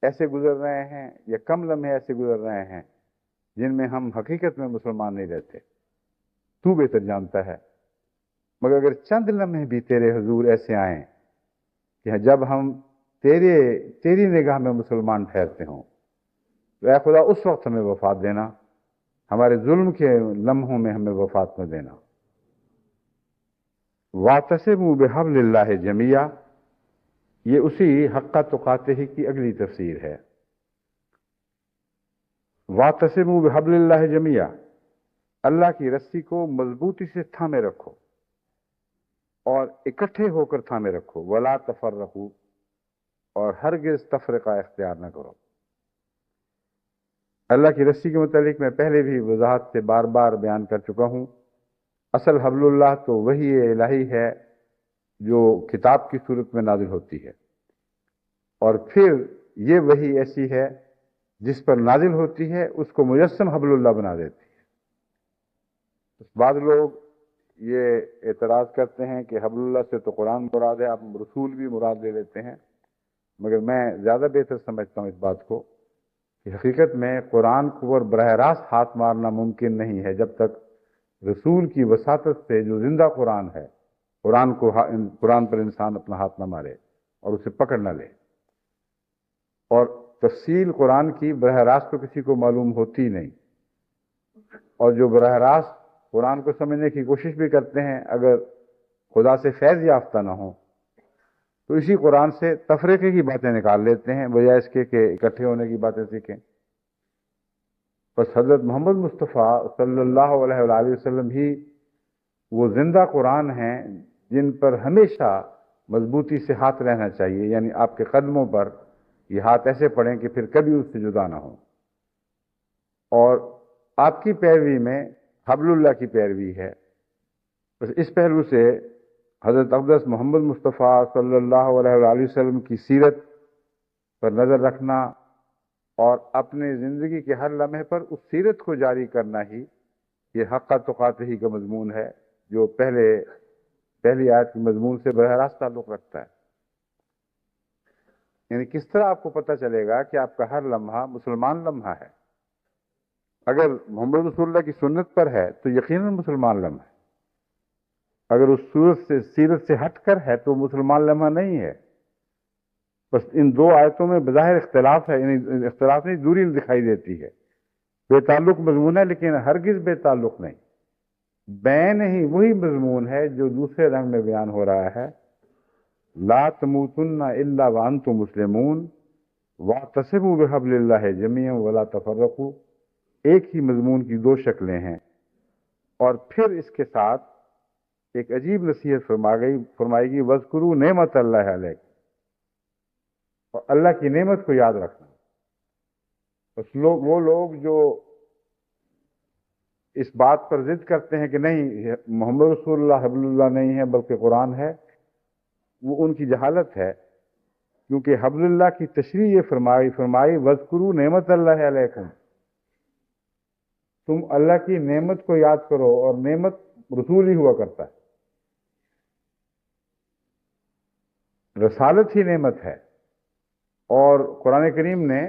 ایسے گزر رہے ہیں یا کم لمحے ایسے گزر رہے ہیں جن میں ہم حقیقت میں مسلمان نہیں رہتے، تو بہتر جانتا ہے، مگر اگر چند لمحے بھی تیرے حضور ایسے آئیں کہ جب ہم تیری نگاہ میں مسلمان ٹھہرتے ہوں، تو اے خدا اس وقت ہمیں وفات دینا، ہمارے ظلم کے لمحوں میں ہمیں وفات نہ دینا۔ وَاعْتَصِمُوا بِحَبْلِ اللَّهِ جَمِيعًا، یہ اسی حق تقاتہ کی اگلی تفسیر ہے۔ وَاعْتَصِمُوا بِحَبْلِ اللَّهِ جَمِيعًا، اللہ کی رسی کو مضبوطی سے تھامے رکھو اور اکٹھے ہو کر تھامے رکھو، وَلَا تَفَرَّقُوا، اور ہرگز تفرقہ اختیار نہ کرو۔ اللہ کی رسی کے متعلق میں پہلے بھی وضاحت سے بار بار بیان کر چکا ہوں۔ اصل حبل اللہ تو وحی الہی ہے جو کتاب کی صورت میں نازل ہوتی ہے، اور پھر یہ وحی ایسی ہے جس پر نازل ہوتی ہے اس کو مجسم حبل اللہ بنا دیتی ہے۔ بعض لوگ یہ اعتراض کرتے ہیں کہ حبل اللہ سے تو قرآن مراد ہے، آپ رسول بھی مراد لے لیتے ہیں، مگر میں زیادہ بہتر سمجھتا ہوں اس بات کو کہ حقیقت میں قرآن کو اور براہ راست ہاتھ مارنا ممکن نہیں ہے جب تک رسول کی وساطت سے جو زندہ قرآن ہے، قرآن پر انسان اپنا ہاتھ نہ مارے اور اسے پکڑ نہ لے۔ اور تفصیل قرآن کی براہ راست تو کسی کو معلوم ہوتی نہیں، اور جو براہ راست قرآن کو سمجھنے کی کوشش بھی کرتے ہیں، اگر خدا سے فیض یافتہ نہ ہوں، تو اسی قرآن سے تفریقے کی باتیں نکال لیتے ہیں بجائے اس کے کہ اکٹھے ہونے کی باتیں سیکھیں۔ بس حضرت محمد مصطفیٰ صلی اللہ علیہ وآلہ وسلم ہی وہ زندہ قرآن ہیں جن پر ہمیشہ مضبوطی سے ہاتھ رہنا چاہیے، یعنی آپ کے قدموں پر یہ ہاتھ ایسے پڑیں کہ پھر کبھی اس سے جدا نہ ہوں، اور آپ کی پیروی میں حبل اللہ کی پیروی ہے۔ بس اس پہلو سے حضرت اقدس محمد مصطفیٰ صلی اللہ علیہ وآلہ وسلم کی سیرت پر نظر رکھنا اور اپنے زندگی کے ہر لمحے پر اس سیرت کو جاری کرنا ہی یہ حق تقاتہ کا مضمون ہے، جو پہلی آیت کے مضمون سے براہ راست تعلق رکھتا ہے۔ یعنی کس طرح آپ کو پتہ چلے گا کہ آپ کا ہر لمحہ مسلمان لمحہ ہے؟ اگر محمد رسول اللہ کی سنت پر ہے تو یقیناً مسلمان لمحہ ہے، اگر اس سیرت سے ہٹ کر ہے تو مسلمان لمحہ نہیں ہے۔ بس ان دو آیتوں میں بظاہر اختلاف ہے، یعنی اختلاف نہیں، دوری دکھائی دیتی ہے، بے تعلق مضمون ہے لیکن ہرگز بے تعلق نہیں، بین ہی وہی مضمون ہے جو دوسرے رنگ میں بیان ہو رہا ہے۔ لا تموتن الا وانتم مسلمون واعتصموا بحبل اللہ جميعا ولا تفرقوا، ایک ہی مضمون کی دو شکلیں ہیں، اور پھر اس کے ساتھ ایک عجیب نصیحت فرمائے گی، وَاذْكُرُوا نعمت اللہ علیکم، اور اللہ کی نعمت کو یاد رکھنا۔ بس وہ لوگ جو اس بات پر ضد کرتے ہیں کہ نہیں محمد رسول اللہ حبل اللہ نہیں ہے بلکہ قرآن ہے، وہ ان کی جہالت ہے، کیونکہ حبل اللہ کی تشریح یہ فرمائی وَاذْكُرُوا نعمت اللہ علیکم، تم اللہ کی نعمت کو یاد کرو، اور نعمت رسول ہی ہوا کرتا ہے، رسالت ہی نعمت ہے، اور قرآن کریم نے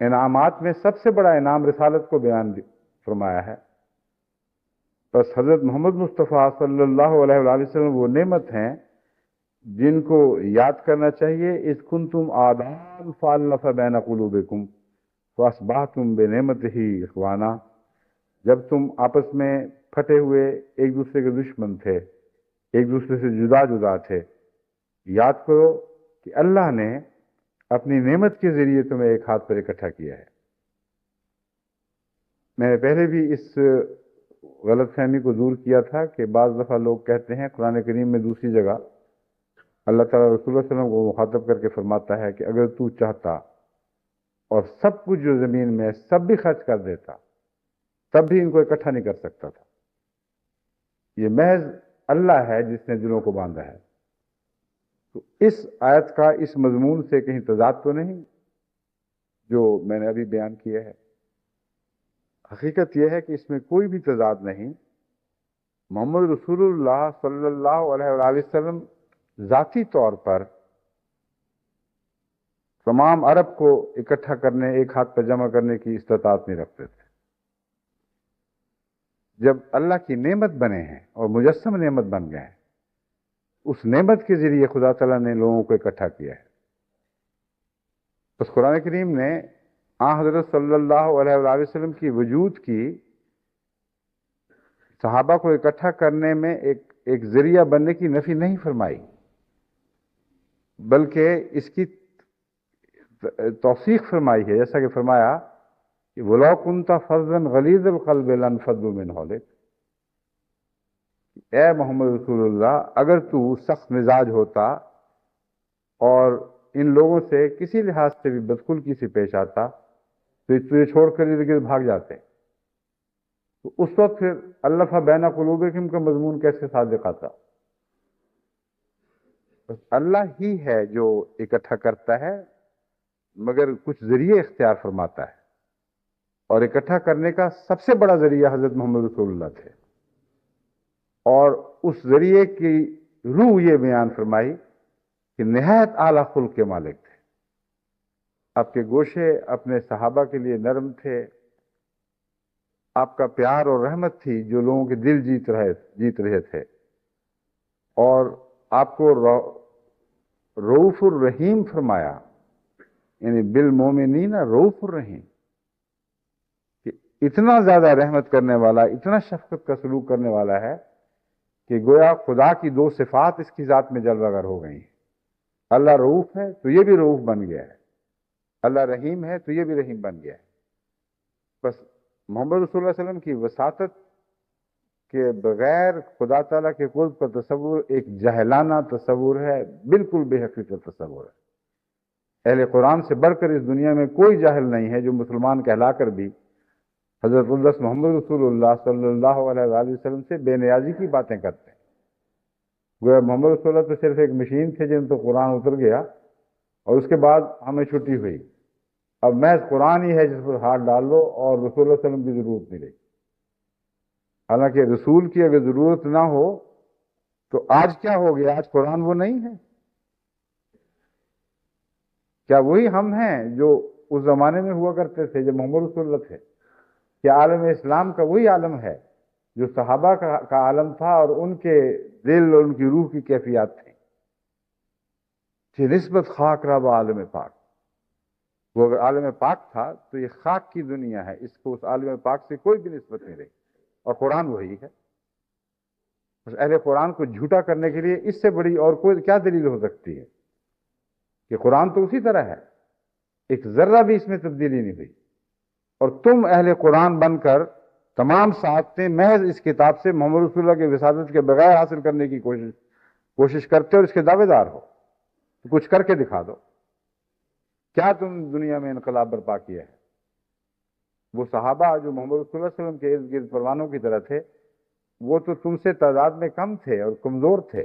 انعامات میں سب سے بڑا انعام رسالت کو بیان فرمایا ہے۔ بس حضرت محمد مصطفیٰ صلی اللہ علیہ وآلہ وسلم وہ نعمت ہیں جن کو یاد کرنا چاہیے۔ اذ کنتم اعداء فالف بین قلوبکم فاصبحتم بنعمتہ اخوانا، جب تم آپس میں پھٹے ہوئے ایک دوسرے کے دشمن تھے، ایک دوسرے سے جدا جدا تھے، یاد کرو کہ اللہ نے اپنی نعمت کے ذریعے تمہیں ایک ہاتھ پر اکٹھا کیا ہے۔ میں نے پہلے بھی اس غلط فہمی کو دور کیا تھا کہ بعض دفعہ لوگ کہتے ہیں قرآن کریم میں دوسری جگہ اللہ تعالیٰ رسول اللہ صلی اللہ علیہ وسلم کو مخاطب کر کے فرماتا ہے کہ اگر تو چاہتا اور سب کچھ جو زمین میں سب بھی خرچ کر دیتا تب بھی ان کو اکٹھا نہیں کر سکتا تھا۔ یہ محض اللہ ہے جس نے دلوں کو باندھا ہے۔ تو اس آیت کا اس مضمون سے کہیں تضاد تو نہیں جو میں نے ابھی بیان کیا ہے؟ حقیقت یہ ہے کہ اس میں کوئی بھی تضاد نہیں۔ محمد رسول اللہ صلی اللہ علیہ وآلہ وسلم ذاتی طور پر تمام عرب کو اکٹھا کرنے، ایک ہاتھ پر جمع کرنے کی استطاعت نہیں رکھتے تھے۔ جب اللہ کی نعمت بنے ہیں اور مجسم نعمت بن گئے ہیں، اس نعمت کے ذریعے خدا تعالیٰ نے لوگوں کو اکٹھا کیا ہے۔ بس قرآن کریم نے حضرت صلی اللہ علیہ وآلہ وسلم کی وجود کی صحابہ کو اکٹھا کرنے میں ایک ذریعہ بننے کی نفی نہیں فرمائی، بلکہ اس کی توثیق فرمائی ہے، جیسا کہ فرمایا کہ وَلَوْ كُنْتَ فَظًّا غَلِيظَ الْقَلْبِ لَانفَضُّوا مِنْ حَوْلِكَ، اے محمد رسول اللہ اگر تو سخت مزاج ہوتا اور ان لوگوں سے کسی لحاظ سے بھی بدخلقی سے پیش آتا تو تجھے چھوڑ کر ارد گرد بھاگ جاتے، تو اس وقت پھر الف بین قلوبکم کا مضمون کیسے صادق آتا؟ بس اللہ ہی ہے جو اکٹھا کرتا ہے، مگر کچھ ذریعے اختیار فرماتا ہے، اور اکٹھا کرنے کا سب سے بڑا ذریعہ حضرت محمد رسول اللہ تھے، اور اس ذریعے کی روح یہ بیان فرمائی کہ نہایت اعلیٰ خلق کے مالک تھے، آپ کے گوشے اپنے صحابہ کے لیے نرم تھے، آپ کا پیار اور رحمت تھی جو لوگوں کے دل جیت رہے تھے، اور آپ کو رؤوف الرحیم فرمایا، یعنی بالمومنین رؤوف الرحیم، کہ اتنا زیادہ رحمت کرنے والا، اتنا شفقت کا سلوک کرنے والا ہے کہ گویا خدا کی دو صفات اس کی ذات میں جلوہ گر ہو گئی ہیں۔ اللہ رؤوف ہے تو یہ بھی رؤوف بن گیا ہے، اللہ رحیم ہے تو یہ بھی رحیم بن گیا ہے۔ بس محمد رسول اللہ علیہ وسلم کی وساطت کے بغیر خدا تعالیٰ کے قرب کا تصور ایک جاہلانہ تصور ہے، بالکل بے حقیقت تصور ہے۔ اہل قرآن سے بڑھ کر اس دنیا میں کوئی جاہل نہیں ہے جو مسلمان کہلا کر بھی حضرت اقدس محمد رسول اللہ صلی اللہ علیہ وآلہ وسلم سے بے نیازی کی باتیں کرتے ہیں۔ گویا محمد رسول اللہ تو صرف ایک مشین تھے جن تو قرآن اتر گیا اور اس کے بعد ہمیں چھٹی ہوئی، اب محض قرآن ہی ہے جس پر ہاتھ ڈال لو اور رسول اللہ علیہ وسلم کی ضرورت نہیں رہی۔ حالانکہ رسول کی اگر ضرورت نہ ہو تو آج کیا ہو گیا؟ آج قرآن وہ نہیں ہے؟ کیا وہی ہم ہیں جو اس زمانے میں ہوا کرتے تھے جب محمد رسول اللہ تھے؟ کیا عالم اسلام کا وہی عالم ہے جو صحابہ کا عالم تھا اور ان کے دل اور ان کی روح کی کیفیات تھیں؟ کہ نسبت خاک را با عالم پاک، وہ اگر عالم پاک تھا تو یہ خاک کی دنیا ہے، اس کو اس عالم پاک سے کوئی بھی نسبت نہیں رہی، اور قرآن وہی ہے۔ بس اہل قرآن کو جھوٹا کرنے کے لیے اس سے بڑی اور کوئی کیا دلیل ہو سکتی ہے کہ قرآن تو اسی طرح ہے، ایک ذرہ بھی اس میں تبدیلی نہیں ہوئی، اور تم اہل قرآن بن کر تمام سعادتیں محض اس کتاب سے محمد رسول اللہ کے وساطت کے بغیر حاصل کرنے کی کوشش کرتے اور اس کے دعوے دار ہو، تو کچھ کر کے دکھا دو۔ کیا تم دنیا میں انقلاب برپا کیا ہے؟ وہ صحابہ جو محمد رسول اللہ علیہ وسلم کے ارد گرد پروانوں کی طرح تھے، وہ تو تم سے تعداد میں کم تھے اور کمزور تھے،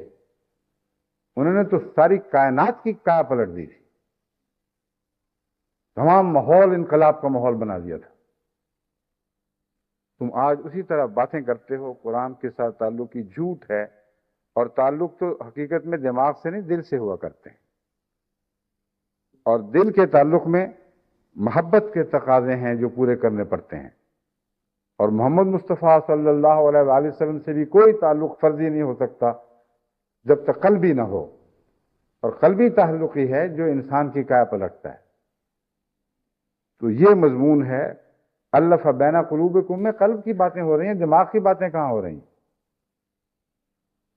انہوں نے تو ساری کائنات کی کیا پلٹ دی تھی، تمام ماحول انقلاب کا ماحول بنا دیا تھا۔ تم آج اسی طرح باتیں کرتے ہو، قرآن کے ساتھ تعلق کی جھوٹ ہے، اور تعلق تو حقیقت میں دماغ سے نہیں دل سے ہوا کرتے ہیں، اور دل کے تعلق میں محبت کے تقاضے ہیں جو پورے کرنے پڑتے ہیں، اور محمد مصطفیٰ صلی اللہ علیہ وآلہ وسلم سے بھی کوئی تعلق فرضی نہیں ہو سکتا جب تک قلبی نہ ہو، اور قلبی تعلق ہی ہے جو انسان کی کایا پلٹتا ہے۔ تو یہ مضمون ہے الف بین قلوبکم میں قلب کی باتیں ہو رہی ہیں، دماغ کی باتیں کہاں ہو رہی ہیں؟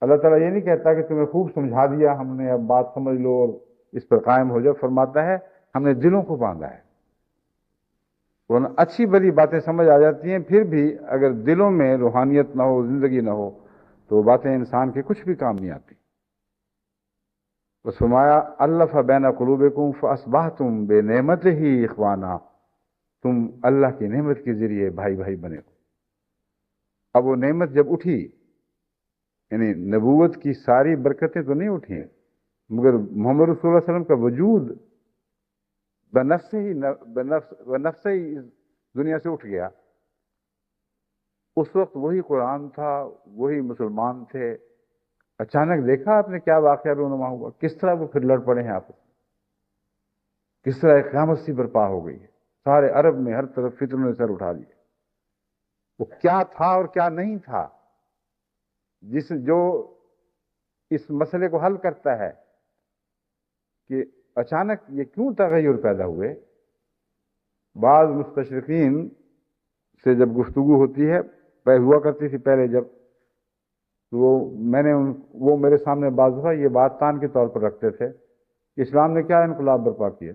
اللہ تعالیٰ یہ نہیں کہتا کہ تمہیں خوب سمجھا دیا ہم نے، اب بات سمجھ لو اور اس پر قائم ہو جاؤ، فرماتا ہے ہم نے دلوں کو باندھا ہے۔ ورنہ اچھی بری باتیں سمجھ آ جاتی ہیں، پھر بھی اگر دلوں میں روحانیت نہ ہو، زندگی نہ ہو، تو وہ باتیں انسان کے کچھ بھی کام نہیں آتی۔ بس فرمایا الف بین قلوبکم فاصبحتم بنعمتہ اخوانا، تم اللہ کی نعمت کے ذریعے بھائی بھائی بنے ہو۔ اب وہ نعمت جب اٹھی، یعنی نبوت کی ساری برکتیں تو نہیں اٹھی، مگر محمد رسول اللہ علیہ وسلم کا وجود بنفس ہی اس دنیا سے اٹھ گیا۔ اس وقت وہی قرآن تھا، وہی مسلمان تھے، اچانک دیکھا آپ نے کیا واقعہ رونما ہوا، کس طرح وہ پھر لڑ پڑے ہیں آپس میں، کس طرح ایک قیامت سی برپا ہو گئی ہے، سارے عرب میں ہر طرف فتنوں نے سر اٹھا لیے۔ وہ کیا تھا اور کیا نہیں تھا جو اس مسئلے کو حل کرتا ہے کہ اچانک یہ کیوں تغیر پیدا ہوئے؟ بعض مستشرقین سے جب گفتگو ہوتی ہے، ہوا کرتی تھی پہلے جب، وہ میرے سامنے بعض دفعہ یہ بات تان کے طور پر رکھتے تھے کہ اسلام نے کیا انقلاب برپا کیا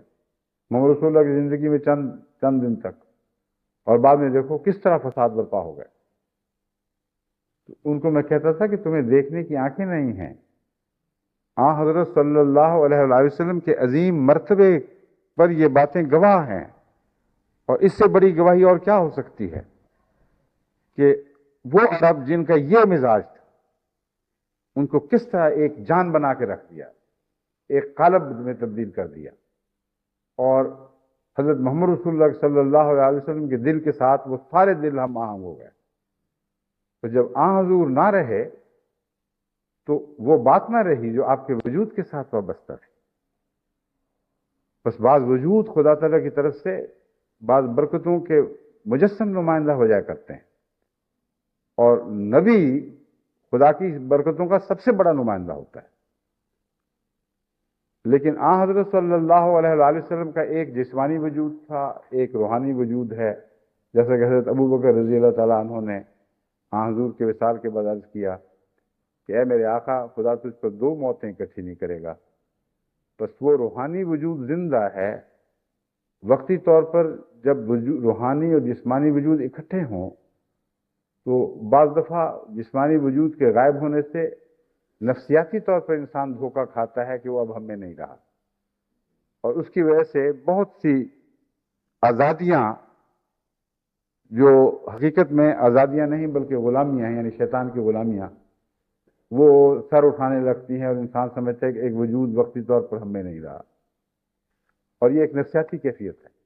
محمد رسول اللہ کی زندگی میں چند دن تک، اور بعد میں دیکھو کس طرح فساد برپا ہو گئے۔ ان کو میں کہتا تھا کہ تمہیں دیکھنے کی آنکھیں نہیں ہیں، حضرت صلی اللہ علیہ وآلہ وسلم کے عظیم مرتبے پر یہ باتیں گواہ ہیں، اور اس سے بڑی گواہی اور کیا ہو سکتی ہے کہ وہ عرب جن کا یہ مزاج تھا، ان کو کس طرح ایک جان بنا کے رکھ دیا، ایک قالب میں تبدیل کر دیا، اور حضرت محمد رسول اللہ صلی اللہ علیہ وسلم کے دل کے ساتھ وہ سارے دل ہم آہنگ ہو گئے۔ تو جب حضور نہ رہے تو وہ بات نہ رہی جو آپ کے وجود کے ساتھ وابستہ تھی۔ بس بعض وجود خدا تعالیٰ کی طرف سے بعض برکتوں کے مجسم نمائندہ ہو جایا کرتے ہیں، اور نبی خدا کی برکتوں کا سب سے بڑا نمائندہ ہوتا ہے۔ لیکن حضرت صلی اللہ علیہ وآلہ وسلم کا ایک جسمانی وجود تھا، ایک روحانی وجود ہے، جیسا کہ حضرت ابو بکر رضی اللہ تعالیٰ عنہ نے حضور کے وصال کے بعد عرض کیا کہ اے میرے آقا، خدا تجھ پر دو موتیں اکٹھی نہیں کرے گا. بس وہ روحانی وجود زندہ ہے. وقتی طور پر جب روحانی اور جسمانی وجود اکٹھے ہوں تو بعض دفعہ جسمانی وجود کے غائب ہونے سے نفسیاتی طور پر انسان دھوکہ کھاتا ہے کہ وہ اب ہم میں نہیں رہا، اور اس کی وجہ سے بہت سی آزادیاں جو حقیقت میں آزادیاں نہیں بلکہ غلامیاں ہیں، یعنی شیطان کی غلامیاں، وہ سر اٹھانے لگتی ہیں اور انسان سمجھتا ہے کہ ایک وجود وقتی طور پر ہم میں نہیں رہا، اور یہ ایک نفسیاتی کیفیت ہے.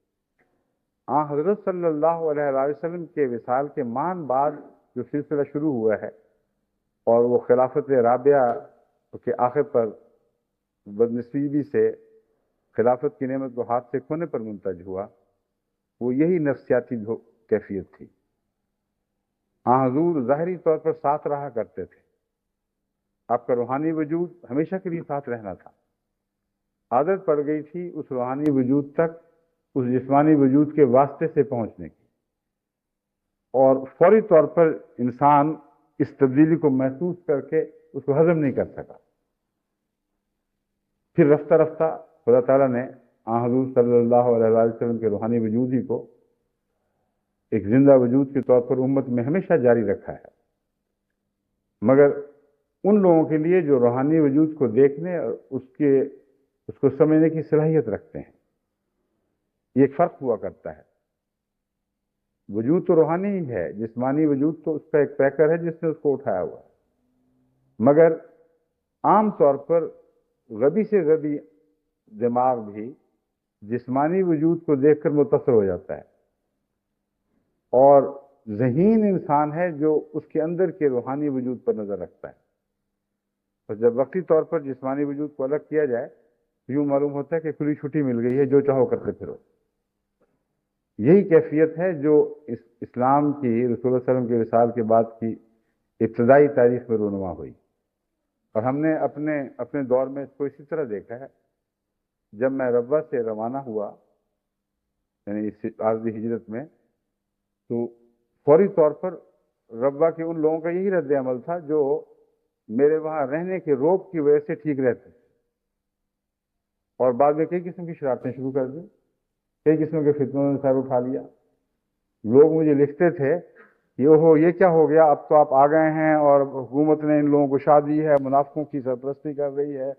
حضرت صلی اللہ علیہ وسلم کے وصال کے مان بعد جو سلسلہ شروع ہوا ہے اور وہ خلافت رابعہ کے آخر پر بدنصیبی سے خلافت کی نعمت کو ہاتھ سے کھونے پر منتج ہوا، وہ یہی نفسیاتی کیفیت تھی. حضور ظاہری طور پر ساتھ رہا کرتے تھے، آپ کا روحانی وجود ہمیشہ کے لیے ساتھ رہنا تھا. عادت پڑ گئی تھی اس روحانی وجود تک اس جسمانی وجود کے واسطے سے پہنچنے کی، اور فوری طور پر انسان اس تبدیلی کو محسوس کر کے اس کو ہضم نہیں کر سکا. پھر رفتہ رفتہ خدا تعالیٰ نے حضور صلی اللہ علیہ وسلم کے روحانی وجود ہی کو ایک زندہ وجود کے طور پر امت میں ہمیشہ جاری رکھا ہے، مگر ان لوگوں کے لیے جو روحانی وجود کو دیکھنے اور اس کو سمجھنے کی صلاحیت رکھتے ہیں. یہ ایک فرق ہوا کرتا ہے. وجود تو روحانی ہی ہے، جسمانی وجود تو اس کا ایک پیکر ہے جس نے اس کو اٹھایا ہوا ہے، مگر عام طور پر غبی سے غبی دماغ بھی جسمانی وجود کو دیکھ کر متاثر ہو جاتا ہے، اور ذہین انسان ہے جو اس کے اندر کے روحانی وجود پر نظر رکھتا ہے. اور جب وقتی طور پر جسمانی وجود کو الگ کیا جائے تو یوں معلوم ہوتا ہے کہ کھلی چھٹی مل گئی ہے، جو چاہو کرتے پھرو. یہی کیفیت ہے جو اسلام کی رسول اللہ علیہ وسلم کے وصال کے بعد کی ابتدائی تاریخ میں رونما ہوئی. اور ہم نے اپنے دور میں اس کو اسی طرح دیکھا ہے. جب میں ربوہ سے روانہ ہوا، یعنی اس عارضی ہجرت میں، تو فوری طور پر ربوہ کے ان لوگوں کا یہی رد عمل تھا جو میرے وہاں رہنے کے روب کی وجہ سے ٹھیک رہتے، اور بعد میں کئی قسم کی شرارتیں شروع کر دی، کئی قسم کے فتنوں نے سر اٹھا لیا. لوگ مجھے لکھتے تھے کہ اوہو یہ کیا ہو گیا، اب تو آپ آ گئے ہیں اور حکومت نے ان لوگوں کو شادی ہے، منافقوں کی سرپرستی کر رہی ہے،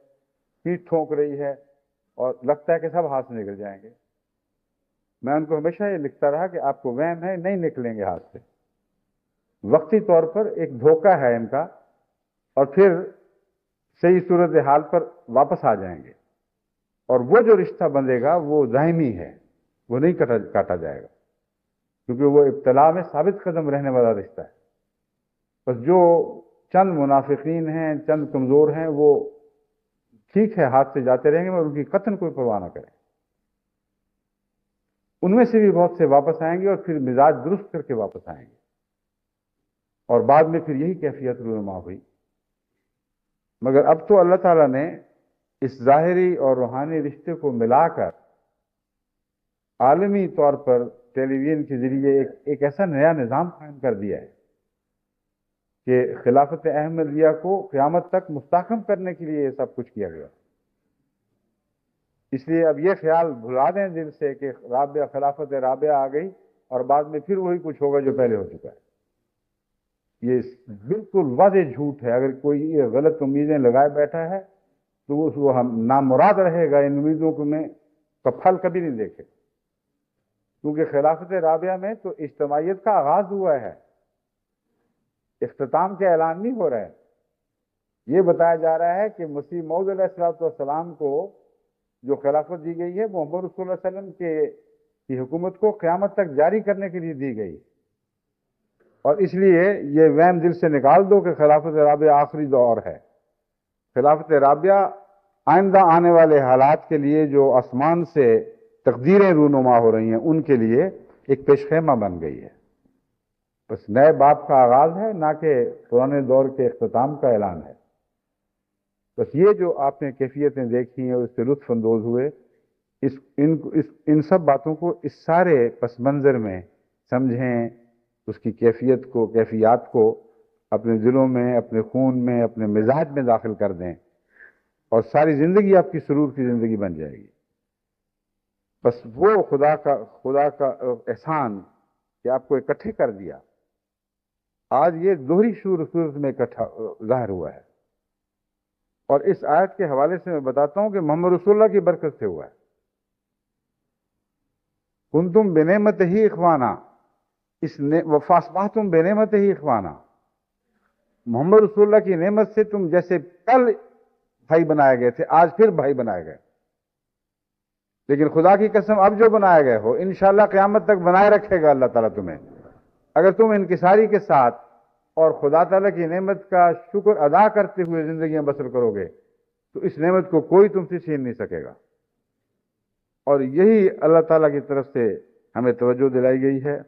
پیٹ ٹھونک رہی ہے، اور لگتا ہے کہ سب ہاتھ سے نکل جائیں گے. میں ان کو ہمیشہ یہ لکھتا رہا کہ آپ کو وہم ہے، نہیں نکلیں گے ہاتھ سے. وقتی طور پر ایک دھوکہ ہے ان کا، اور پھر صحیح صورتحال پر واپس آ جائیں گے، اور وہ جو رشتہ بندھے گا وہ دائمی ہے، وہ نہیں کاٹا جائے گا، کیونکہ وہ ابتلا میں ثابت قدم رہنے والا رشتہ ہے. بس جو چند منافقین ہیں، چند کمزور ہیں، وہ ٹھیک ہے ہاتھ سے جاتے رہیں گے مگر ان کی قطعاً کوئی پرواہ نہ کریں. ان میں سے بھی بہت سے واپس آئیں گے اور پھر مزاج درست کر کے واپس آئیں گے، اور بعد میں پھر یہی کیفیت رونما ہوئی. مگر اب تو اللہ تعالیٰ نے اس ظاہری اور روحانی رشتے کو ملا کر عالمی طور پر ٹیلی ویژن کے ذریعے ایک ایسا نیا نظام قائم کر دیا ہے کہ خلافت احمدیہ کو قیامت تک مستحکم کرنے کے لیے یہ سب کچھ کیا گیا. اس لیے اب یہ خیال بھلا دیں دل سے کہ خلافت رابعہ آ گئی اور بعد میں پھر وہی کچھ ہوگا جو پہلے ہو چکا ہے. یہ بالکل واضح جھوٹ ہے. اگر کوئی یہ غلط امیدیں لگائے بیٹھا ہے تو وہ ہم نامراد رہے گا، ان امیدوں میں کا پھل کبھی نہیں دیکھے. کیونکہ خلافت رابعہ میں تو اجتماعیت کا آغاز ہوا ہے، اختتام کا اعلان نہیں ہو رہا ہے. یہ بتایا جا رہا ہے کہ مسیح موعود علیہ السلام کو جو خلافت دی گئی ہے وہ محمد رسول اللہ علیہ وسلم کی حکومت کو قیامت تک جاری کرنے کے لیے دی گئی. اور اس لیے یہ وہم دل سے نکال دو کہ خلافت رابعہ آخری دور ہے. خلافت رابعہ آئندہ آنے والے حالات کے لیے جو آسمان سے تقدیریں رونما ہو رہی ہیں ان کے لیے ایک پیش خیمہ بن گئی ہے. بس نئے باب کا آغاز ہے، نہ کہ پرانے دور کے اختتام کا اعلان ہے. بس یہ جو آپ نے کیفیتیں دیکھی ہیں اور اس سے لطف اندوز ہوئے، ان سب باتوں کو اس سارے پس منظر میں سمجھیں، اس کی کیفیت کو، کیفیات کو اپنے دلوں میں، اپنے خون میں، اپنے مزاج میں داخل کر دیں اور ساری زندگی آپ کی سرور کی زندگی بن جائے گی۔ بس وہ خدا کا احسان کہ آپ کو اکٹھے کر دیا، آج یہ دوہری صورت میں اکٹھا ظاہر ہوا ہے۔ اور اس آیت کے حوالے سے میں بتاتا ہوں کہ محمد رسول اللہ کی برکت سے ہوا ہے۔ کنتم بنعمت ہی اخوانا، فاصبحتم بنعمت ہی اخوانا، محمد رسول اللہ کی نعمت سے تم جیسے کل بھائی بنائے گئے تھے، آج پھر بھائی بنائے گئے۔ لیکن خدا کی قسم اب جو بنائے گئے ہو انشاءاللہ قیامت تک بنائے رکھے گا اللہ تعالیٰ تمہیں، اگر تم انکساری کے ساتھ اور خدا تعالیٰ کی نعمت کا شکر ادا کرتے ہوئے زندگیاں بسر کرو گے تو اس نعمت کو کوئی تم سے چھین نہیں سکے گا۔ اور یہی اللہ تعالیٰ کی طرف سے ہمیں توجہ دلائی گئی ہے۔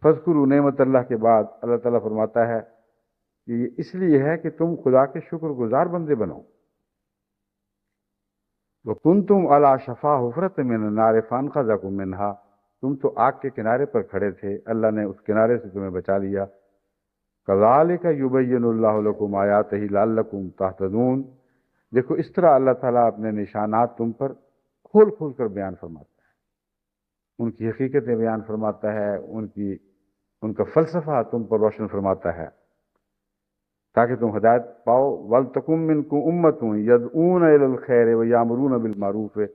فذکروا نعمت اللہ کے بعد اللہ تعالیٰ فرماتا ہے کہ یہ اس لیے ہے کہ تم خدا کے شکر گزار بندے بنو۔ وَكُنْتُمْ عَلَى شَفَا حُفْرَةٍ مِّنَ النَّارِ فَأَنْقَذَكُم مِّنْهَا، تم تو آگ کے کنارے پر کھڑے تھے، اللہ نے اس کنارے سے تمہیں بچا لیا۔ كَذَلِكَ يُبَيِّنُ اللَّهُ لَكُمْ آيَاتِهِ لَعَلَّكُمْ تَهْتَدُونَ، دیکھو اس طرح اللہ تعالیٰ اپنے نشانات تم پر کھول کھول کر بیان فرماتا ہے، ان کی حقیقتیں بیان فرماتا ہے، ان کا فلسفہ تم پر روشن فرماتا ہے تاکہ تم ہدایت پاؤ۔ وَلْتَكُن مِّنكُمْ أُمَّةٌ يَدْعُونَ إِلَى الْخَيْرِ وَيَأْمُرُونَ بِالْمَعْرُوفِ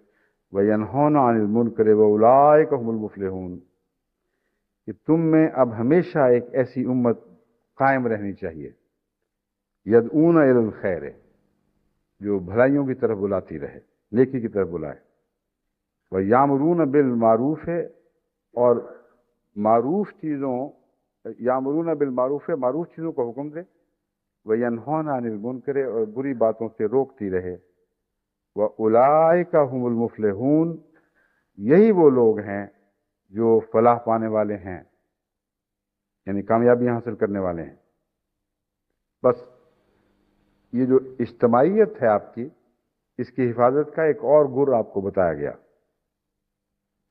وَيَنْهَوْنَ عَنِ الْمُنكَرِ وَأُولَٰئِكَ هُمُ الْمُفْلِحُونَ، کہ تم میں اب ہمیشہ ایک ایسی امت قائم رہنی چاہیے، يَدْعُونَ إِلَى الْخَيْرِ، جو بھلائیوں کی طرف بلاتی رہے، نیکی کی طرف بلائے، وَيَأْمُرُونَ بِالْمَعْرُوفِ، اور معروف چیزوں، یامرون بالمعروف، معروف چیزوں کو حکم دے، وَيَنْهَوْنَ عَنِ الْمُنكَرِ، اور بری باتوں سے روکتی رہے، وَأُولَٰئِكَ هُمُ الْمُفْلِحُونَ، یہی وہ لوگ ہیں جو فلاح پانے والے ہیں، یعنی کامیابی حاصل کرنے والے ہیں۔ بس یہ جو اجتماعیت ہے آپ کی، اس کی حفاظت کا ایک اور گر آپ کو بتایا گیا۔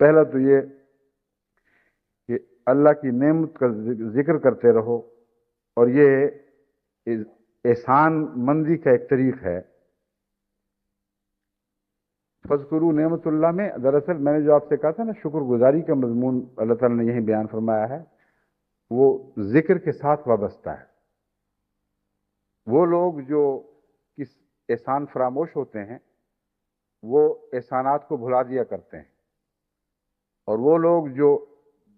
پہلا تو یہ کہ اللہ کی نعمت کا ذکر کرتے رہو، اور یہ احسان مندی کا ایک طریق ہے۔ فذکروا نعمت اللہ میں دراصل میں نے جو آپ سے کہا تھا نا، شکر گزاری کا مضمون اللہ تعالیٰ نے یہیں بیان فرمایا ہے، وہ ذکر کے ساتھ وابستہ ہے۔ وہ لوگ جو کس احسان فراموش ہوتے ہیں وہ احسانات کو بھلا دیا کرتے ہیں، اور وہ لوگ جو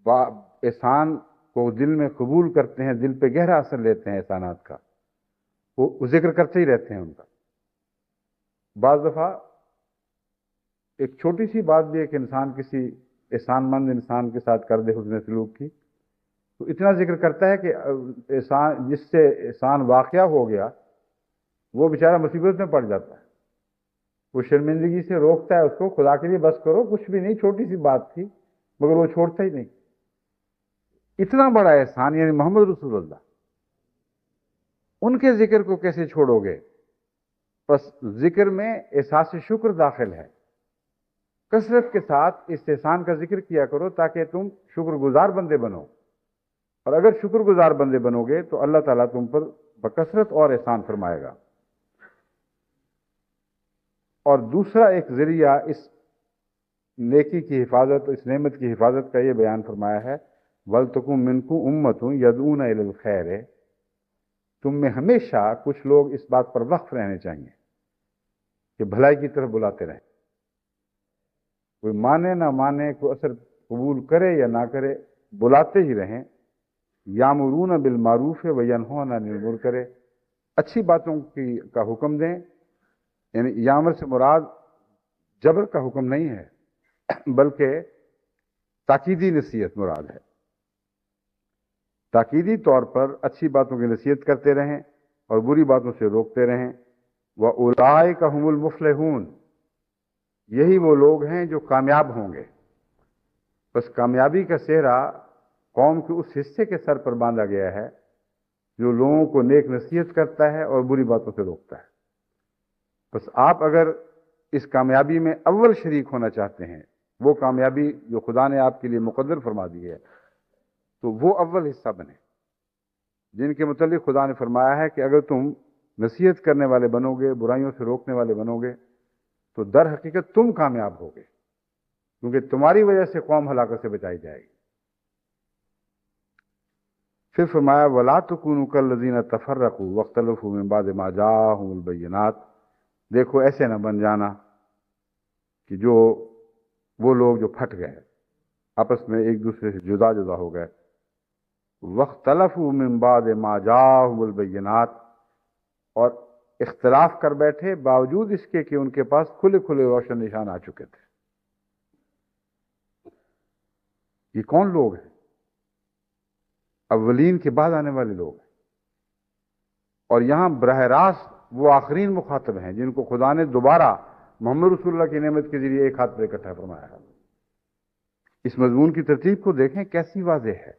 احسان کو دل میں قبول کرتے ہیں، دل پہ گہرا اثر لیتے ہیں احسانات کا، وہ ذکر کرتے ہی رہتے ہیں ان کا۔ بعض دفعہ ایک چھوٹی سی بات بھی ایک انسان کسی احسان مند انسان کے ساتھ کر دے حسن سلوک کی، تو اتنا ذکر کرتا ہے کہ احسان، جس سے احسان واقعہ ہو گیا وہ بیچارہ مصیبت میں پڑ جاتا ہے، وہ شرمندگی سے روکتا ہے اس کو، خدا کے لیے بس کرو، کچھ بھی نہیں، چھوٹی سی بات تھی، مگر وہ چھوڑتا ہی نہیں۔ اتنا بڑا احسان یعنی محمد رسول اللہ، ان کے ذکر کو کیسے چھوڑو گے؟ بس ذکر میں احساس شکر داخل ہے، کثرت کے ساتھ اس احسان کا ذکر کیا کرو تاکہ تم شکر گزار بندے بنو، اور اگر شکر گزار بندے بنو گے تو اللہ تعالیٰ تم پر بکثرت اور احسان فرمائے گا۔ اور دوسرا ایک ذریعہ اس نیکی کی حفاظت، اس نعمت کی حفاظت کا یہ بیان فرمایا ہے، وَلْتَكُن مِّنكُمْ أُمَّةٌ يَدْعُونَ إِلَى الْخَيْرِ، تم میں ہمیشہ کچھ لوگ اس بات پر وقف رہنے چاہیے کہ بھلائی کی طرف بلاتے رہیں، کوئی مانے نہ مانے، کوئی اثر قبول کرے یا نہ کرے، بلاتے ہی رہیں۔ یامرون بالمعروف وینہون عن المنکر، اچھی باتوں کا حکم دیں، یعنی یامر سے مراد جبر کا حکم نہیں ہے بلکہ تاکیدی نصیحت مراد ہے۔ تاکیدی طور پر اچھی باتوں کی نصیحت کرتے رہیں اور بری باتوں سے روکتے رہیں۔ وَأُولَٰئِكَ هُمُ الْمُفْلِحُونَ، یہی وہ لوگ ہیں جو کامیاب ہوں گے۔ بس کامیابی کا سہرا قوم کے اس حصے کے سر پر باندھا گیا ہے جو لوگوں کو نیک نصیحت کرتا ہے اور بری باتوں سے روکتا ہے۔ بس آپ اگر اس کامیابی میں اول شریک ہونا چاہتے ہیں، وہ کامیابی جو خدا نے آپ کے لیے مقدر فرما دی ہے، تو وہ اول حصہ بنے۔ جن کے متعلق خدا نے فرمایا ہے کہ اگر تم نصیحت کرنے والے بنو گے، برائیوں سے روکنے والے بنو گے، تو در حقیقت تم کامیاب ہوگے، کیونکہ تمہاری وجہ سے قوم ہلاکت سے بچائی جائے گی۔ پھر فرمایا وَلَا تَكُونُوا كَالَّذِينَ تَفَرَّقُوا وَاخْتَلَفُوا مِن بَعْدِ مَا جَاءَهُمُ الْبَيِّنَاتُ، دیکھو ایسے نہ بن جانا کہ جو وہ لوگ جو پھٹ گئے، آپس میں ایک دوسرے سے جدا جدا ہو گئے، وَاخْتَلَفُوا مِن بَعْدِ مَا جَاءَهُمُ الْبَيِّنَاتُ، اور اختلاف کر بیٹھے باوجود اس کے کہ ان کے پاس کھلے کھلے روشن نشان آ چکے تھے۔ یہ کون لوگ ہیں؟ اولین کے بعد آنے والے لوگ ہیں، اور یہاں براہ راست وہ آخرین مخاطب ہیں جن کو خدا نے دوبارہ محمد رسول اللہ کی نعمت کے ذریعے ایک ہاتھ پر اکٹھا فرمایا ہے۔ اس مضمون کی ترتیب کو دیکھیں کیسی واضح ہے۔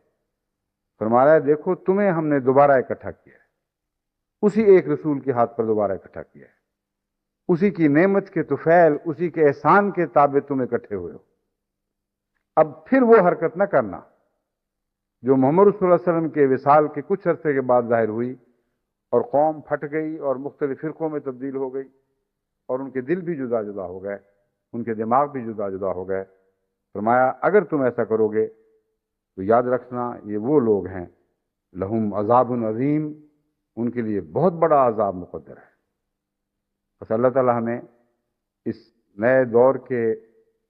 فرمایا ہے دیکھو تمہیں ہم نے دوبارہ اکٹھا کیا ہے، اسی ایک رسول کے ہاتھ پر دوبارہ اکٹھا کیا ہے، اسی کی نعمت کے طفیل، اسی کے احسان کے تابع تم اکٹھے ہوئے ہو۔ اب پھر وہ حرکت نہ کرنا جو محمد رسول اللہ علیہ وسلم کے وصال کے کچھ عرصے کے بعد ظاہر ہوئی، اور قوم پھٹ گئی اور مختلف فرقوں میں تبدیل ہو گئی، اور ان کے دل بھی جدا جدا ہو گئے، ان کے دماغ بھی جدا جدا ہو گئے۔ فرمایا اگر تم ایسا کرو گے تو یاد رکھنا یہ وہ لوگ ہیں لہم عذاب عظیم، ان کے لیے بہت بڑا عذاب مقدر ہے۔ بس اللہ تعالی ہمیں اس نئے دور کے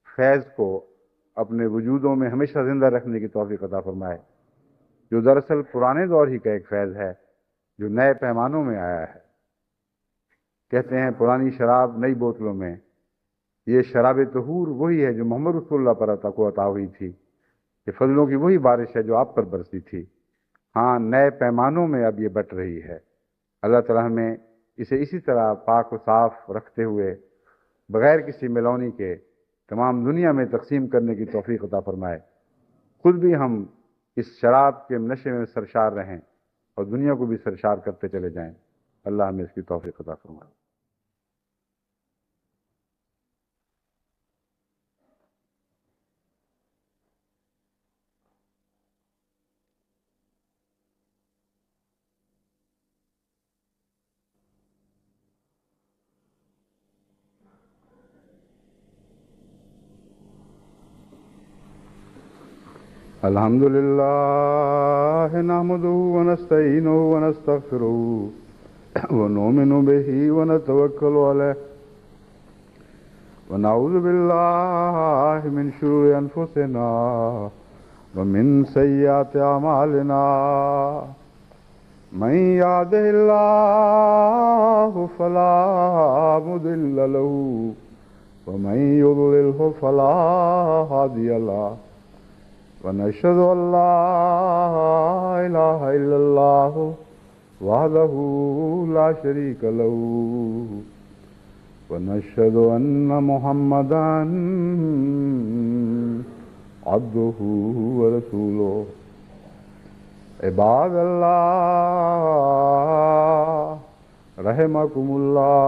فیض کو اپنے وجودوں میں ہمیشہ زندہ رکھنے کی توفیق عطا فرمائے، جو دراصل پرانے دور ہی کا ایک فیض ہے جو نئے پیمانوں میں آیا ہے۔ کہتے ہیں پرانی شراب نئی بوتلوں میں، یہ شراب طہور وہی ہے جو محمد رسول اللہ پر عطا ہوئی تھی، یہ فضلوں کی وہی بارش ہے جو آپ پر برسی تھی۔ ہاں نئے پیمانوں میں اب یہ بٹ رہی ہے۔ اللہ تعالیٰ ہمیں اسے اسی طرح پاک و صاف رکھتے ہوئے بغیر کسی ملونی کے تمام دنیا میں تقسیم کرنے کی توفیق عطا فرمائے، خود بھی ہم اس شراب کے نشے میں سرشار رہیں اور دنیا کو بھی سرشار کرتے چلے جائیں۔ اللہ ہمیں اس کی توفیق عطا فرمائے۔ الحمد لله نحمده ونستعينه ونستغفره ونؤمن به ونتوكل عليه ونعوذ بالله من شرور أنفسنا ومن سيئات أعمالنا من يهده الله فلا مضل له ومن يضلله فلا هادي له ونشهد أن لا إله إلا الله وحده لا شريك له ونشهد أن محمدا عبده ورسوله عباد الله رحمكم الله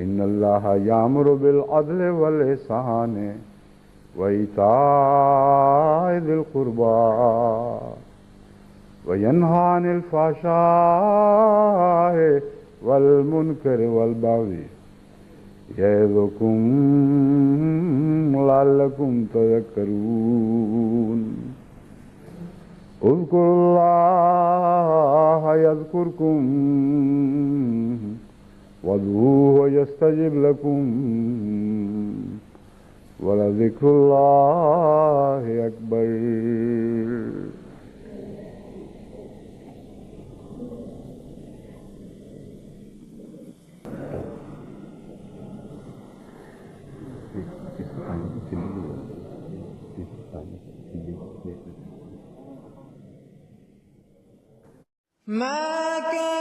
إن الله يأمر بالعدل والإحسان وإيتاء ذي القربى وينهى عن الفحشاء والمنكر والبغي يعظكم لعلكم تذكرون اذكروا الله يذكركم وادعوه يستجب لكم وَلَذِكْرُ اللَّهِ أَكْبَرُ۔ ما كان